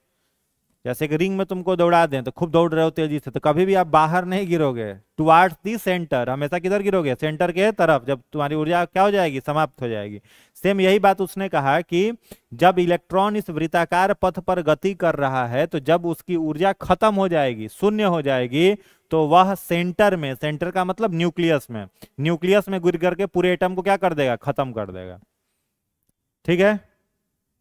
जैसे कि रिंग में तुमको दौड़ा दें तो खूब दौड़ रहे हो तेजी से, तो कभी भी आप बाहर नहीं गिरोगे, टुवार्ड्स दी सेंटर, हमेशा किधर गिरोगे? सेंटर के तरफ, जब तुम्हारी ऊर्जा क्या हो जाएगी? समाप्त हो जाएगी। सेम यही बात उसने कहा कि जब इलेक्ट्रॉन इस वृत्ताकार पथ पर गति कर रहा है तो जब उसकी ऊर्जा खत्म हो जाएगी, शून्य हो जाएगी, तो वह सेंटर में, सेंटर का मतलब न्यूक्लियस में, न्यूक्लियस में गिर करके पूरे एटम को क्या कर देगा? खत्म कर देगा। ठीक है।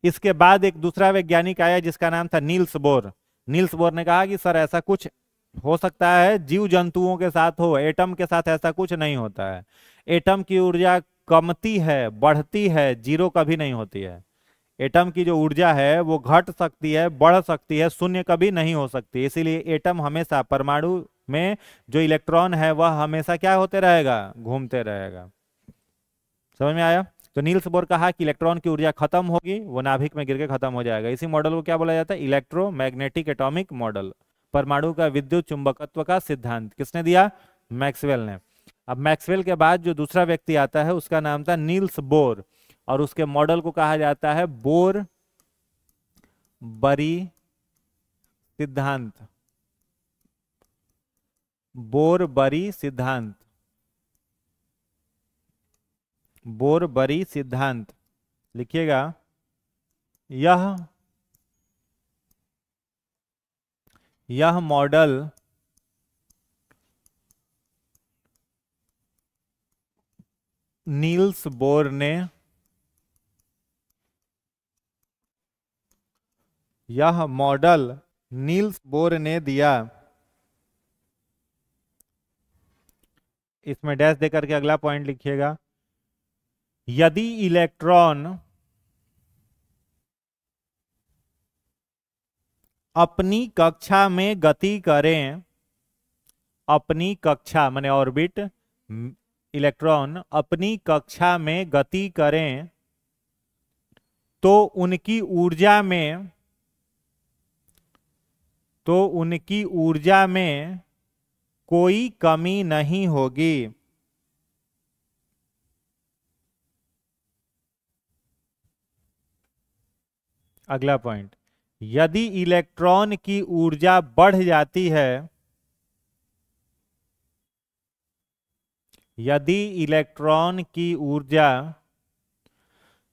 इसके बाद एक दूसरा वैज्ञानिक आया जिसका नाम था नील्स बोर। नील्स बोर ने कहा कि सर ऐसा कुछ हो सकता है जीव जंतुओं के साथ हो, एटम के साथ ऐसा कुछ नहीं होता है। एटम की ऊर्जा कमती है, बढ़ती है, जीरो कभी नहीं होती है। एटम की जो ऊर्जा है वो घट सकती है, बढ़ सकती है, शून्य कभी नहीं हो सकती। इसीलिए एटम हमेशा, परमाणु में जो इलेक्ट्रॉन है वह हमेशा क्या होते रहेगा? घूमते रहेगा। समझ में आया? तो नील्स बोर कहा कि इलेक्ट्रॉन की ऊर्जा खत्म होगी, वो नाभिक में गिर के खत्म हो जाएगा। इसी मॉडल को क्या बोला जाता है? इलेक्ट्रोमैग्नेटिक एटॉमिक मॉडल, परमाणु का विद्युत चुंबकत्व का सिद्धांत। किसने दिया? मैक्सवेल ने। अब मैक्सवेल के बाद जो दूसरा व्यक्ति आता है उसका नाम था नील्स बोर, और उसके मॉडल को कहा जाता है बोर बरी सिद्धांत। बोर बरी सिद्धांत, बोर बरी सिद्धांत लिखिएगा। यह मॉडल नील्स बोर ने, यह मॉडल नील्स बोर ने दिया। इसमें डैश देकर के अगला पॉइंट लिखिएगा। यदि इलेक्ट्रॉन अपनी कक्षा में गति करें, अपनी कक्षा माने ऑर्बिट, इलेक्ट्रॉन अपनी कक्षा में गति करें तो उनकी ऊर्जा में कोई कमी नहीं होगी। अगला पॉइंट, यदि इलेक्ट्रॉन की ऊर्जा बढ़ जाती है, यदि इलेक्ट्रॉन की ऊर्जा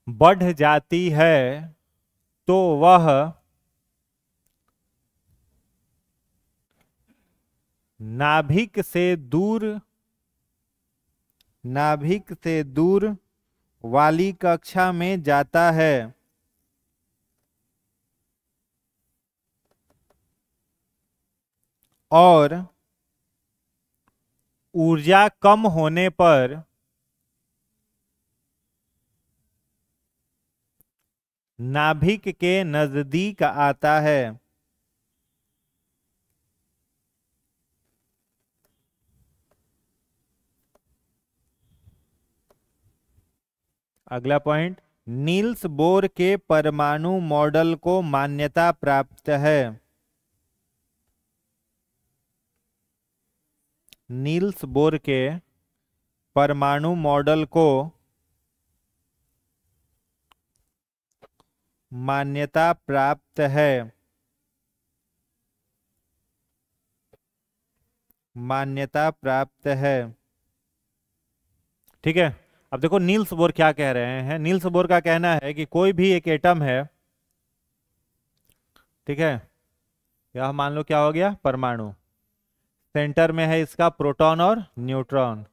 बढ़ जाती है तो वह नाभिक से दूर वाली कक्षा में जाता है, और ऊर्जा कम होने पर नाभिक के नजदीक आता है। अगला पॉइंट, नील्स बोर के परमाणु मॉडल को मान्यता प्राप्त है। नील्स बोर के परमाणु मॉडल को मान्यता प्राप्त है, मान्यता प्राप्त है। ठीक है। अब देखो नील्स बोर क्या कह रहे हैं। नील्स बोर का कहना है कि कोई भी एक एटम है, ठीक है, यह मान लो क्या हो गया? परमाणु। सेंटर में है इसका प्रोटॉन और न्यूट्रॉन,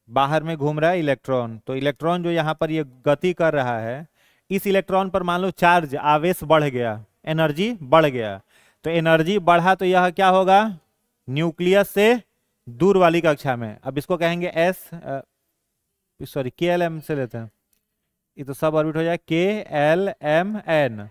बाहर में घूम रहा है इलेक्ट्रॉन। तो इलेक्ट्रॉन जो यहाँ पर ये गति कर रहा है, इस इलेक्ट्रॉन पर मान लो चार्ज, आवेश बढ़ गया, एनर्जी बढ़ गया। तो एनर्जी बढ़ा तो यह क्या होगा? न्यूक्लियस से दूर वाली कक्षा में। अब इसको कहेंगे KLM से लेते हैं, ये तो सब ऑर्बिट हो जाए KLMN।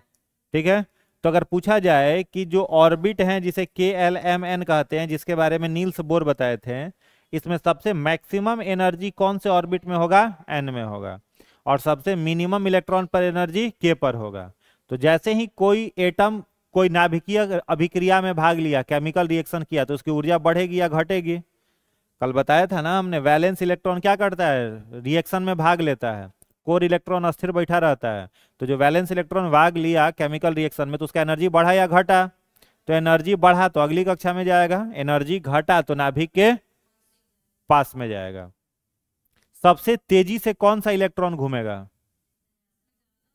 ठीक है। तो अगर पूछा जाए कि जो ऑर्बिट हैं जिसे KLMN कहते हैं, जिसके बारे में नील्स बोर बताए थे, इसमें सबसे मैक्सिमम एनर्जी कौन से ऑर्बिट में होगा? N में होगा। और सबसे मिनिमम इलेक्ट्रॉन पर एनर्जी K पर होगा। तो जैसे ही कोई एटम कोई नाभिकीय अभिक्रिया में भाग लिया, केमिकल रिएक्शन किया, तो उसकी ऊर्जा बढ़ेगी या घटेगी? कल बताया था ना हमने, वैलेंस इलेक्ट्रॉन क्या करता है? रिएक्शन में भाग लेता है। कोर इलेक्ट्रॉन अस्थिर बैठा रहता है, तो जो वैलेंस इलेक्ट्रॉन भाग लिया केमिकल रिएक्शन में तो उसका एनर्जी बढ़ा या घटा? तो एनर्जी बढ़ा तो अगली कक्षा में जाएगा, एनर्जी घटा तो नाभिक के पास में जाएगा। सबसे तेजी से कौन सा इलेक्ट्रॉन घूमेगा?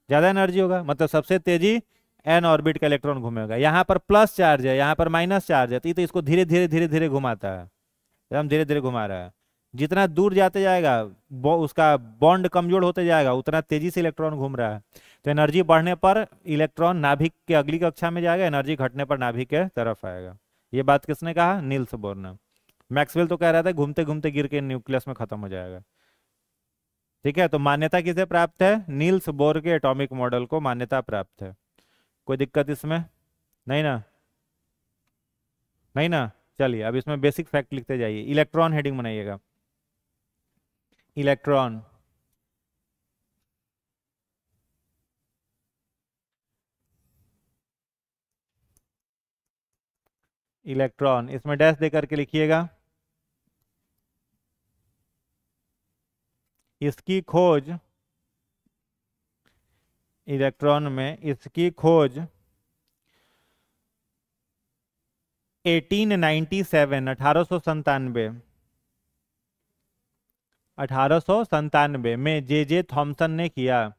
ज्यादा एनर्जी होगा, मतलब सबसे तेजी एन ऑर्बिट का इलेक्ट्रॉन घूमेगा। यहाँ पर प्लस चार्ज है, यहाँ पर माइनस चार्ज है, तो ये तो इसको धीरे धीरे धीरे धीरे घुमाता है, एकदम धीरे धीरे घुमा रहा है। जितना दूर जाते जाएगा उसका बॉन्ड कमजोर होते जाएगा, उतना तेजी से इलेक्ट्रॉन घूम रहा है। तो एनर्जी बढ़ने पर इलेक्ट्रॉन नाभिक के अगली कक्षा में जाएगा, एनर्जी घटने पर नाभिक के तरफ आएगा। ये बात किसने कहा? नील्स बोर ने। मैक्सवेल तो कह रहा था घूमते घूमते गिर के न्यूक्लियस में खत्म हो जाएगा। ठीक है, तो मान्यता किसे प्राप्त है? नील्स बोर के एटॉमिक मॉडल को मान्यता प्राप्त है। कोई दिक्कत इसमें नहीं ना? नहीं ना? चलिए अब इसमें बेसिक फैक्ट लिखते जाइए। इलेक्ट्रॉन हेडिंग बनाइएगा, इलेक्ट्रॉन। इलेक्ट्रॉन इसमें डैश दे करके लिखिएगा। इसकी खोज, इलेक्ट्रॉन में इसकी खोज 1897 1897 में जे थॉमसन ने किया।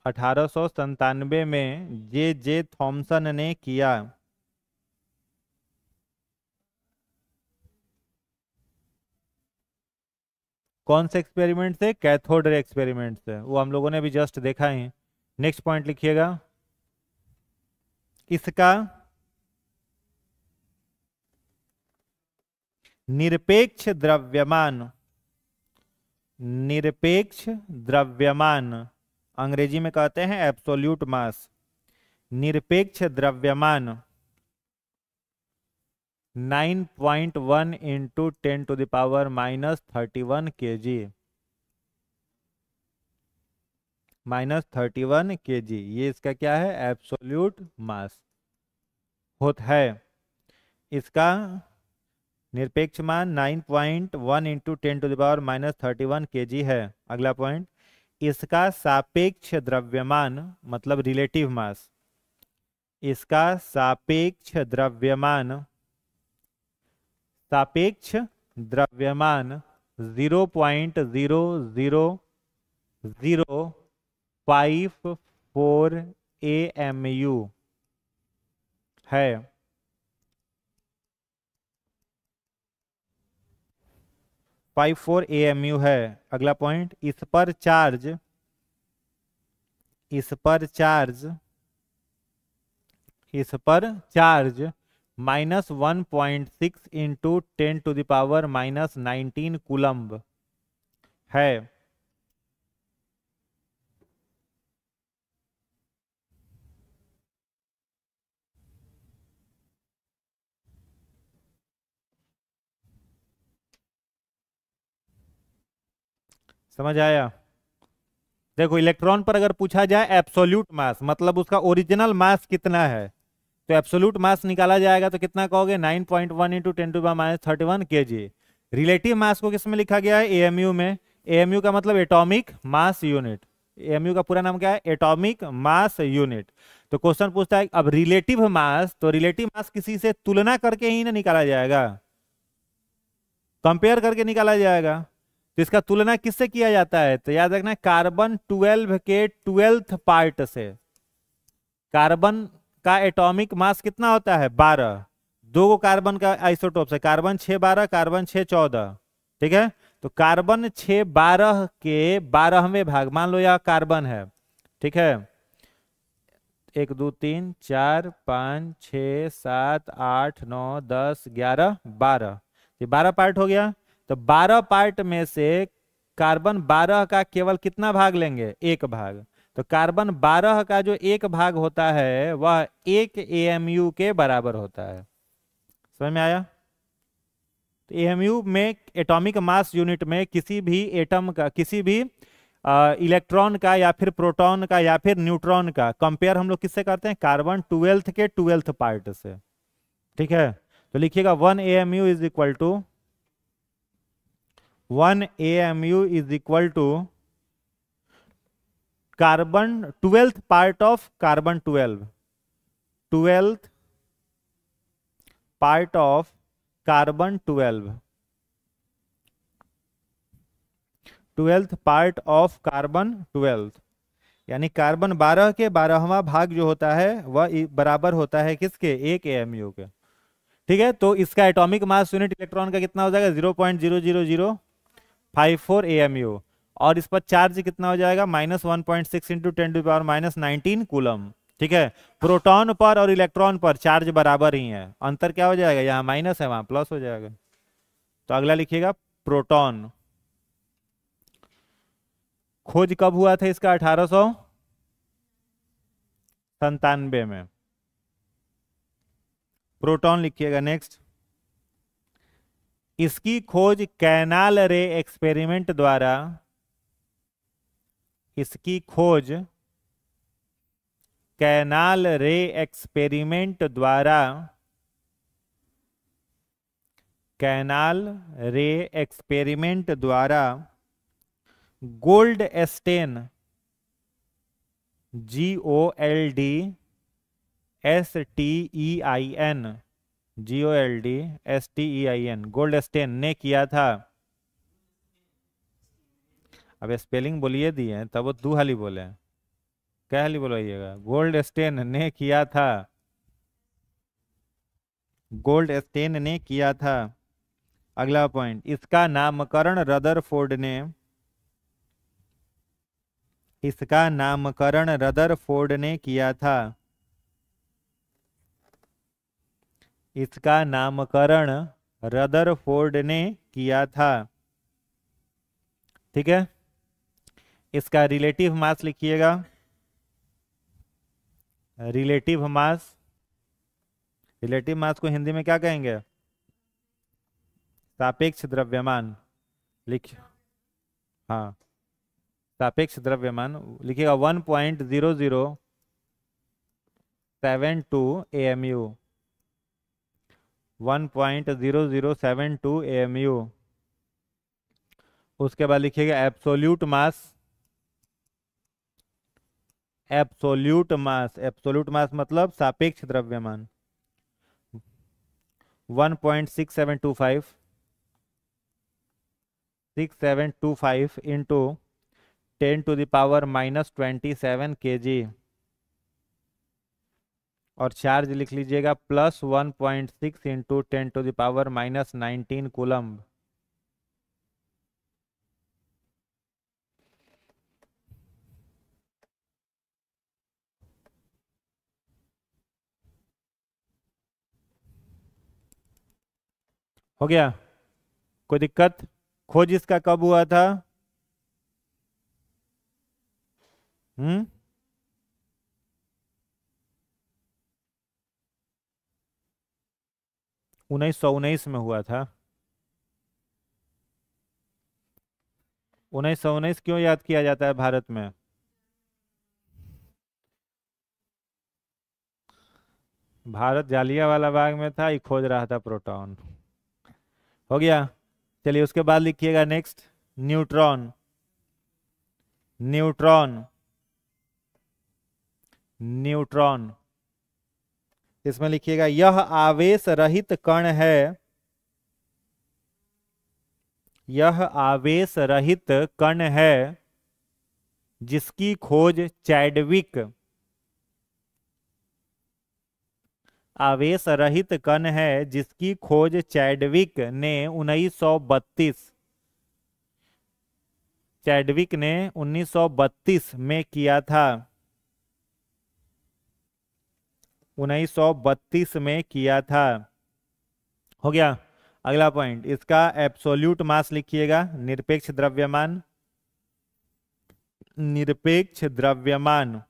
1897 में जे थॉमसन ने किया। कौन से एक्सपेरिमेंट से? कैथोड रे एक्सपेरिमेंट से, वो हम लोगों ने भी जस्ट देखा है। नेक्स्ट पॉइंट लिखिएगा। इसका निरपेक्ष द्रव्यमान, निरपेक्ष द्रव्यमान अंग्रेजी में कहते हैं एब्सोल्यूट मास। निरपेक्ष द्रव्यमान 9.1 इंटू 10⁻³ kg, -31 kg, ये इसका क्या है? एब्सोल्यूट मास होता है। इसका निरपेक्ष मान 9.1 इंटू 10⁻³ kg है। अगला पॉइंट, इसका सापेक्ष द्रव्यमान मतलब रिलेटिव मास, इसका सापेक्ष द्रव्यमान, सापेक्ष द्रव्यमान 0.000054 AMU है। 54 AMU है। अगला पॉइंट, इस पर चार्ज, इस पर चार्ज, इस पर चार्ज -1.6 इंटू 10⁻⁻19 कूलम्ब है। समझ आया? देखो, इलेक्ट्रॉन पर अगर पूछा जाए एब्सोल्यूट मास मतलब उसका ओरिजिनल मास कितना है, तो एब्सोल्यूट मास निकाला जाएगा तो कितना कहोगे? 9.1 इंटू 10⁻31 kg। रिलेटिव मास को किस में लिखा गया है? एएमयू में। एएमयू का मतलब एटॉमिक मास यूनिट। एएमयू का पूरा नाम क्या है? Atomic mass unit. तो क्वेश्चन पूछता है अब रिलेटिव मास, तो रिलेटिव मास किसी से तुलना करके ही ना निकाला जाएगा, कंपेयर करके निकाला जाएगा। तो इसका तुलना किससे किया जाता है? तो याद रखना, कार्बन 12 के 12th पार्ट से। कार्बन का एटॉमिक मास कितना होता है? 12। दो को कार्बन का आइसोटोप है, कार्बन 612, कार्बन 614। ठीक है, तो कार्बन 612 के 12वें भाग, मान लो यह कार्बन है। ठीक है, 1 2 3 4 5 6 7 8 9 10 11 12, ये 12 पार्ट हो गया। तो 12 पार्ट में से कार्बन 12 का केवल कितना भाग लेंगे? एक भाग। तो कार्बन 12 का जो एक भाग होता है वह 1 AMU के बराबर होता है। समझ में आया? तो AMU में एटॉमिक मास यूनिट में किसी भी एटम का, किसी भी इलेक्ट्रॉन का या फिर प्रोटॉन का या फिर न्यूट्रॉन का कंपेयर हम लोग किससे करते हैं? कार्बन 12th के 12th पार्ट से। ठीक है, तो लिखिएगा 1 AMU is equal to 1 AMU is equal to carbon 12th part of carbon 12th part of carbon 12th part of carbon 12th, यानी कार्बन 12 के 12वां भाग जो होता है वह बराबर होता है किसके, 1 AMU के। ठीक है, तो इसका एटॉमिक मास यूनिट इलेक्ट्रॉन का कितना हो जाएगा, 0.00054 AMU, और इस पर चार्ज कितना हो जाएगा, -1.6 इंटू 10⁻⁻19 कूलम। ठीक है, प्रोटॉन पर और इलेक्ट्रॉन पर चार्ज बराबर ही है, अंतर क्या हो जाएगा, यहाँ माइनस है वहां प्लस हो जाएगा। तो अगला लिखिएगा प्रोटॉन। खोज कब हुआ था इसका, 1897 में। प्रोटॉन लिखिएगा। नेक्स्ट, इसकी खोज कैनाल रे एक्सपेरिमेंट द्वारा, इसकी खोज कैनाल रे एक्सपेरिमेंट द्वारा, कैनाल रे एक्सपेरिमेंट द्वारा गोल्डस्टेन, GOLDSTEIN गोल्डस्टेन ने किया था। अब स्पेलिंग बोलिए दिए तब वो 2 हाली बोले, क्या हाली बोलाइएगा, गोल्डस्टेन ने किया था, गोल्डस्टेन ने किया था। अगला पॉइंट, इसका नामकरण रदरफोर्ड ने, इसका नामकरण रदरफोर्ड ने किया था, इसका नामकरण रदरफोर्ड ने किया था। ठीक है, इसका रिलेटिव मास लिखिएगा, रिलेटिव मास, रिलेटिव मास को हिंदी में क्या कहेंगे, सापेक्ष द्रव्यमान। लिखिए, हाँ सापेक्ष द्रव्यमान लिखिएगा, 1.0072 AMU, 1.0072 AMU। उसके बाद लिखिएगा एब्सोल्यूट मास, एब्सोल्यूट मास, एब्सोल्यूट मास मतलब सापेक्ष द्रव्यमान, 1.6725, 6725 इंटू 10⁻⁻27 kg, और चार्ज लिख लीजिएगा +1.6 इंटू 10⁻⁻19 कूलम्ब। हो गया, कोई दिक्कत? खोज इसका कब हुआ था, 1919 में हुआ था। 1919 क्यों याद किया जाता है भारत में? भारत जालियांवाला बाग में था, ये खोज रहा था प्रोटॉन। हो गया, चलिए उसके बाद लिखिएगा नेक्स्ट, न्यूट्रॉन। न्यूट्रॉन, न्यूट्रॉन, इसमें लिखिएगा यह आवेश रहित कण है, यह आवेश रहित कण है जिसकी खोज चैडविक, आवेश रहित कण है जिसकी खोज चैडविक ने 1932, चैडविक ने 1932 में किया था, 1932 में किया था। हो गया, अगला पॉइंट, इसका एब्सोल्यूट मास लिखिएगा, निरपेक्ष द्रव्यमान, निरपेक्ष द्रव्यमान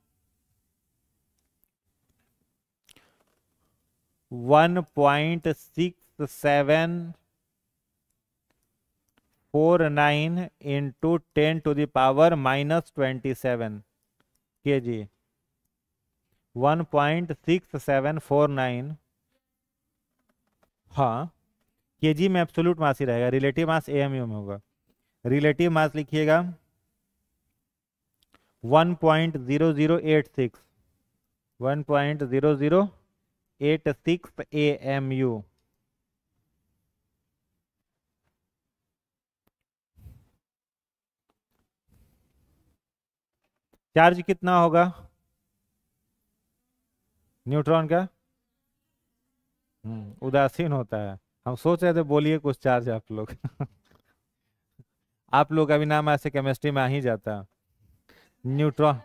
1.6749 इंटू 10⁻⁻27 kg, 1.6749, हाँ केजी में एब्सोल्यूट मास ही रहेगा, रिलेटिव मास AMU में होगा। रिलेटिव मास लिखिएगा 1.0086 1.0086 AMU। चार्ज कितना होगा न्यूट्रॉन का? उदासीन होता है। हम सोच रहे थे बोलिए कुछ चार्ज आप लोग आप लोग का भी नाम ऐसे केमिस्ट्री में आ ही जाता। न्यूट्रॉन।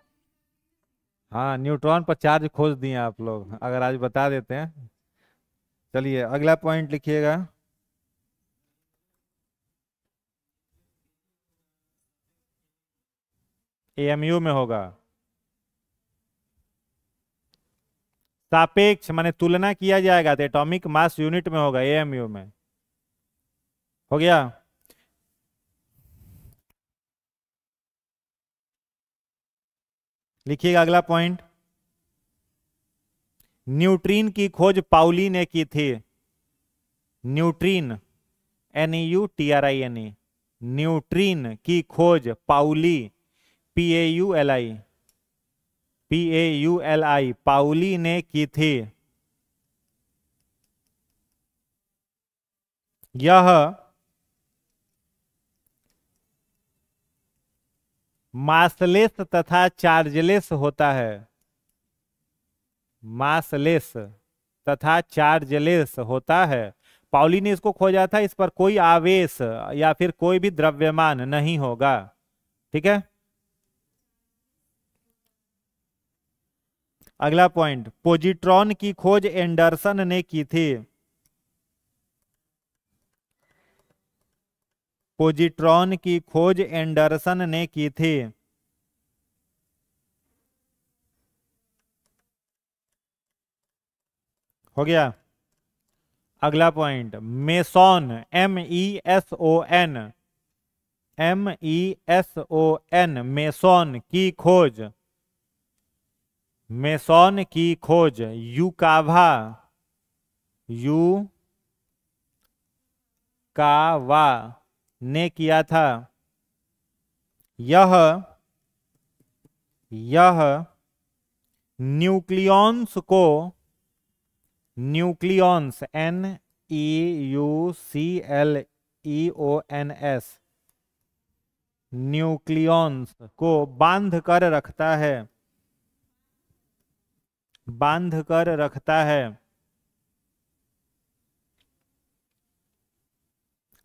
हाँ, न्यूट्रॉन पर चार्ज खोज दिए आप लोग, अगर आज बता देते हैं। चलिए अगला पॉइंट लिखिएगा। एएमयू में होगा। सापेक्ष माने तुलना किया जाएगा तो एटॉमिक मास यूनिट में होगा, एएमयू में। हो गया। लिखिएगा अगला पॉइंट। न्यूट्रिन की खोज पाउली ने की थी। न्यूट्रिन, NEUTRIN, न्यूट्रिन की खोज पाउली, PAULI, PAULI, पाउली ने की थी। यह मासलेस तथा चार्जलेस होता है। मासलेस तथा चार्जलेस होता है। पाउली ने इसको खोजा था, इस पर कोई आवेश या फिर कोई भी द्रव्यमान नहीं होगा। ठीक है। अगला पॉइंट, पोजिट्रॉन की खोज एंडरसन ने की थी। पोजिट्रॉन की खोज एंडरसन ने की थी। हो गया। अगला point, meson, MESON, MESON, meson की खोज, मेसॉन की खोज युकावा, युकावा ने किया था। यह न्यूक्लियॉन्स को, न्यूक्लियॉन्स, NEUCLEONS, न्यूक्लियॉन्स को बांध कर रखता है, बांध कर रखता है।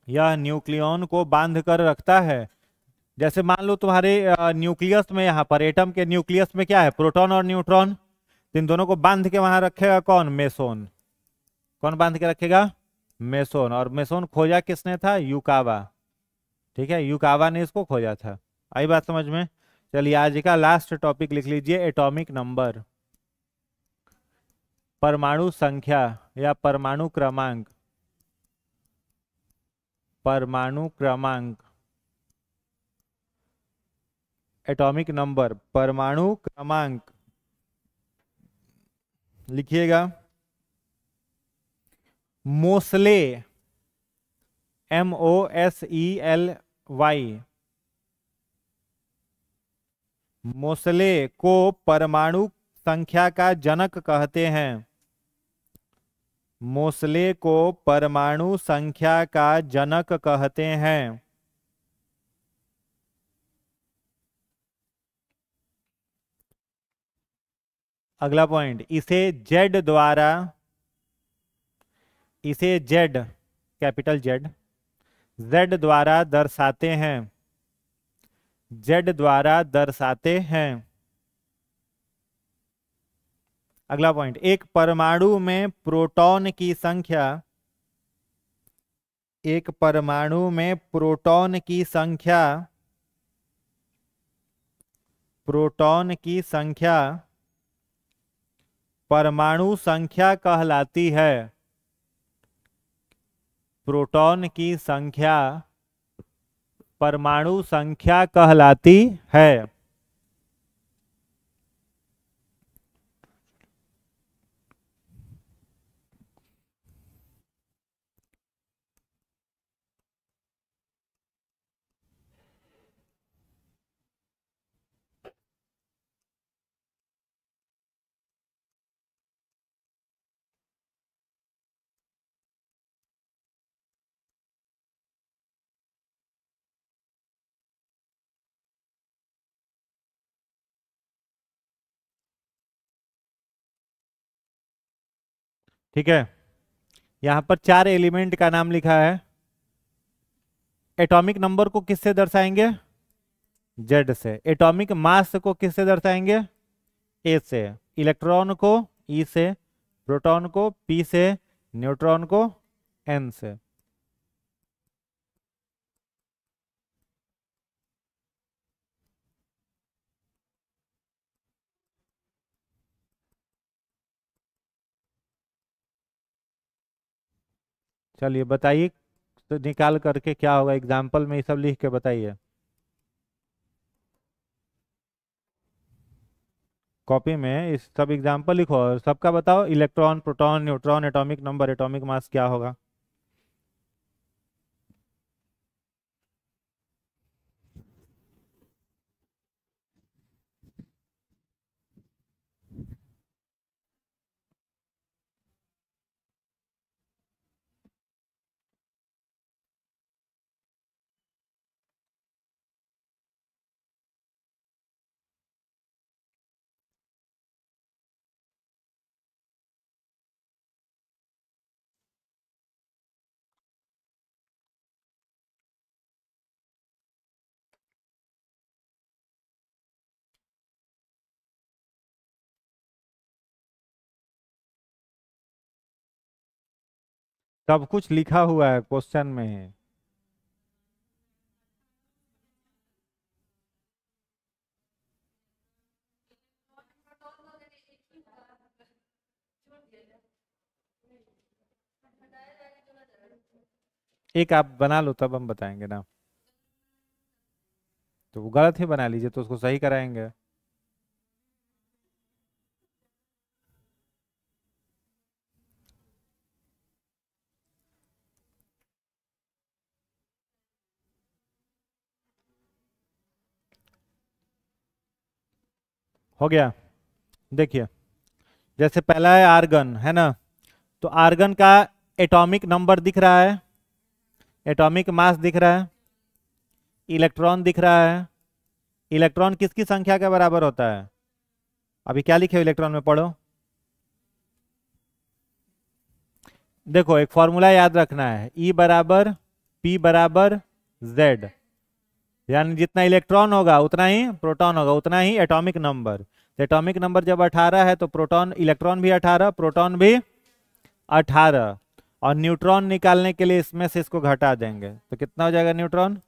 यह न्यूक्लियॉन को बांध कर रखता है। जैसे मान लो तुम्हारे न्यूक्लियस में, यहाँ पर एटम के न्यूक्लियस में क्या है, प्रोटॉन और न्यूट्रॉन। तो इन दोनों को बांध के वहां रखेगा कौन, मेसोन। कौन बांध के रखेगा, मेसोन। और मेसोन खोजा किसने था, युकावा। ठीक है, युकावा ने इसको खोजा था। आई बात समझ में। चलिए आज का लास्ट टॉपिक लिख लीजिए, एटॉमिक नंबर, परमाणु संख्या या परमाणु क्रमांक। परमाणु क्रमांक, एटॉमिक नंबर, परमाणु क्रमांक। लिखिएगा मोसले, MOSELY, मोसले को परमाणु संख्या का जनक कहते हैं। मोसले को परमाणु संख्या का जनक कहते हैं। अगला पॉइंट, इसे जेड द्वारा, इसे जेड, कैपिटल जेड, जेड द्वारा दर्शाते हैं, जेड द्वारा दर्शाते हैं। अगला पॉइंट, एक परमाणु में प्रोटॉन की संख्या, एक परमाणु में प्रोटॉन की संख्या, प्रोटॉन की संख्या परमाणु संख्या कहलाती है। प्रोटॉन की संख्या परमाणु संख्या कहलाती है। ठीक है, यहाँ पर 4 एलिमेंट का नाम लिखा है। एटॉमिक नंबर को किससे दर्शाएंगे? जेड से। एटॉमिक मास को किससे दर्शाएंगे? ए से। इलेक्ट्रॉन को ई से, प्रोटॉन को पी से, न्यूट्रॉन को एन से। चलिए बताइए, तो निकाल करके क्या होगा, एग्जाम्पल में ये सब लिख के बताइए। कॉपी में इस सब एग्जाम्पल लिखो और सबका बताओ, electron, proton, neutron, atomic number, atomic mass क्या होगा। सब कुछ लिखा हुआ है क्वेश्चन में है। एक आप बना लो तब हम बताएंगे ना। तो वो गलत ही बना लीजिए तो उसको सही कराएंगे। हो गया। देखिए, जैसे पहला है आर्गन, है ना। तो आर्गन का एटॉमिक नंबर दिख रहा है, एटॉमिक मास दिख रहा है, इलेक्ट्रॉन दिख रहा है। इलेक्ट्रॉन किसकी संख्या के बराबर होता है? अभी क्या लिखे हो इलेक्ट्रॉन में, पढ़ो। देखो, एक फॉर्मूला याद रखना है, E बराबर P बराबर Z। यानी जितना इलेक्ट्रॉन होगा उतना ही प्रोटॉन होगा, उतना ही एटॉमिक नंबर। तो एटॉमिक नंबर जब 18 है तो प्रोटॉन, इलेक्ट्रॉन भी 18, प्रोटॉन भी 18। और न्यूट्रॉन निकालने के लिए इसमें से इसको घटा देंगे तो कितना हो जाएगा? न्यूट्रॉन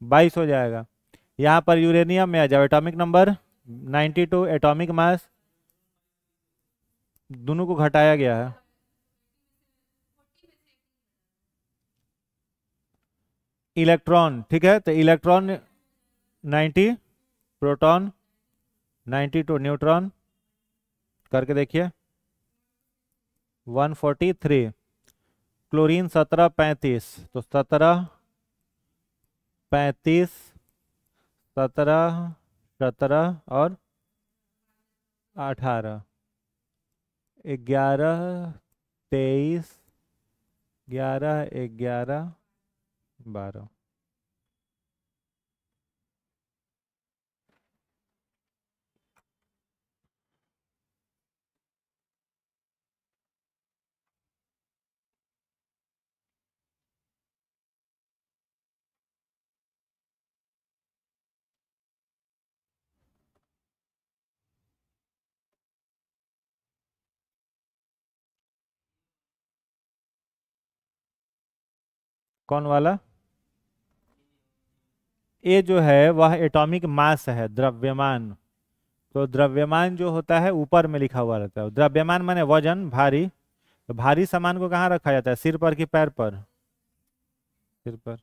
22 हो जाएगा। यहाँ पर यूरेनियम में आ जाओ, एटॉमिक नंबर 92, एटॉमिक मास, दोनों को घटाया गया है। इलेक्ट्रॉन, ठीक है, तो इलेक्ट्रॉन 90, प्रोटॉन 92, न्यूट्रॉन करके देखिए 143। क्लोरीन 17, 35, तो 17, 35, 17, 17 और 18, 11, 23, 11, 11, 12। कौन वाला? ये जो है वह एटॉमिक मास है, द्रव्यमान। तो द्रव्यमान जो होता है ऊपर में लिखा हुआ रहता है। द्रव्यमान माने वजन, भारी। तो भारी सामान को कहाँ रखा जाता है? सिर पर कि पैर पर? सिर पर।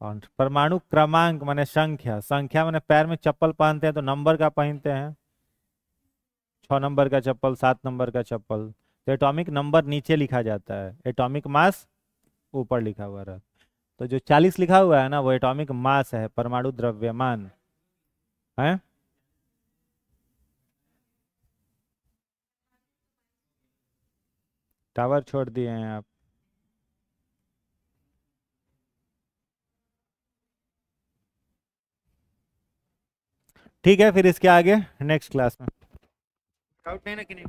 और परमाणु क्रमांक माने संख्या, संख्या माने पैर में चप्पल पहनते हैं तो नंबर का पहनते हैं, 6 नंबर का चप्पल, 7 नंबर का चप्पल। तो एटॉमिक नंबर नीचे लिखा जाता है, एटॉमिक मास ऊपर लिखा हुआ रहता है। तो जो 40 लिखा हुआ है ना, वो एटॉमिक मास है, परमाणु द्रव्यमान है। टावर छोड़ दिए हैं आप। ठीक है, फिर इसके आगे नेक्स्ट क्लास में। डाउट नहीं ना कि नहीं?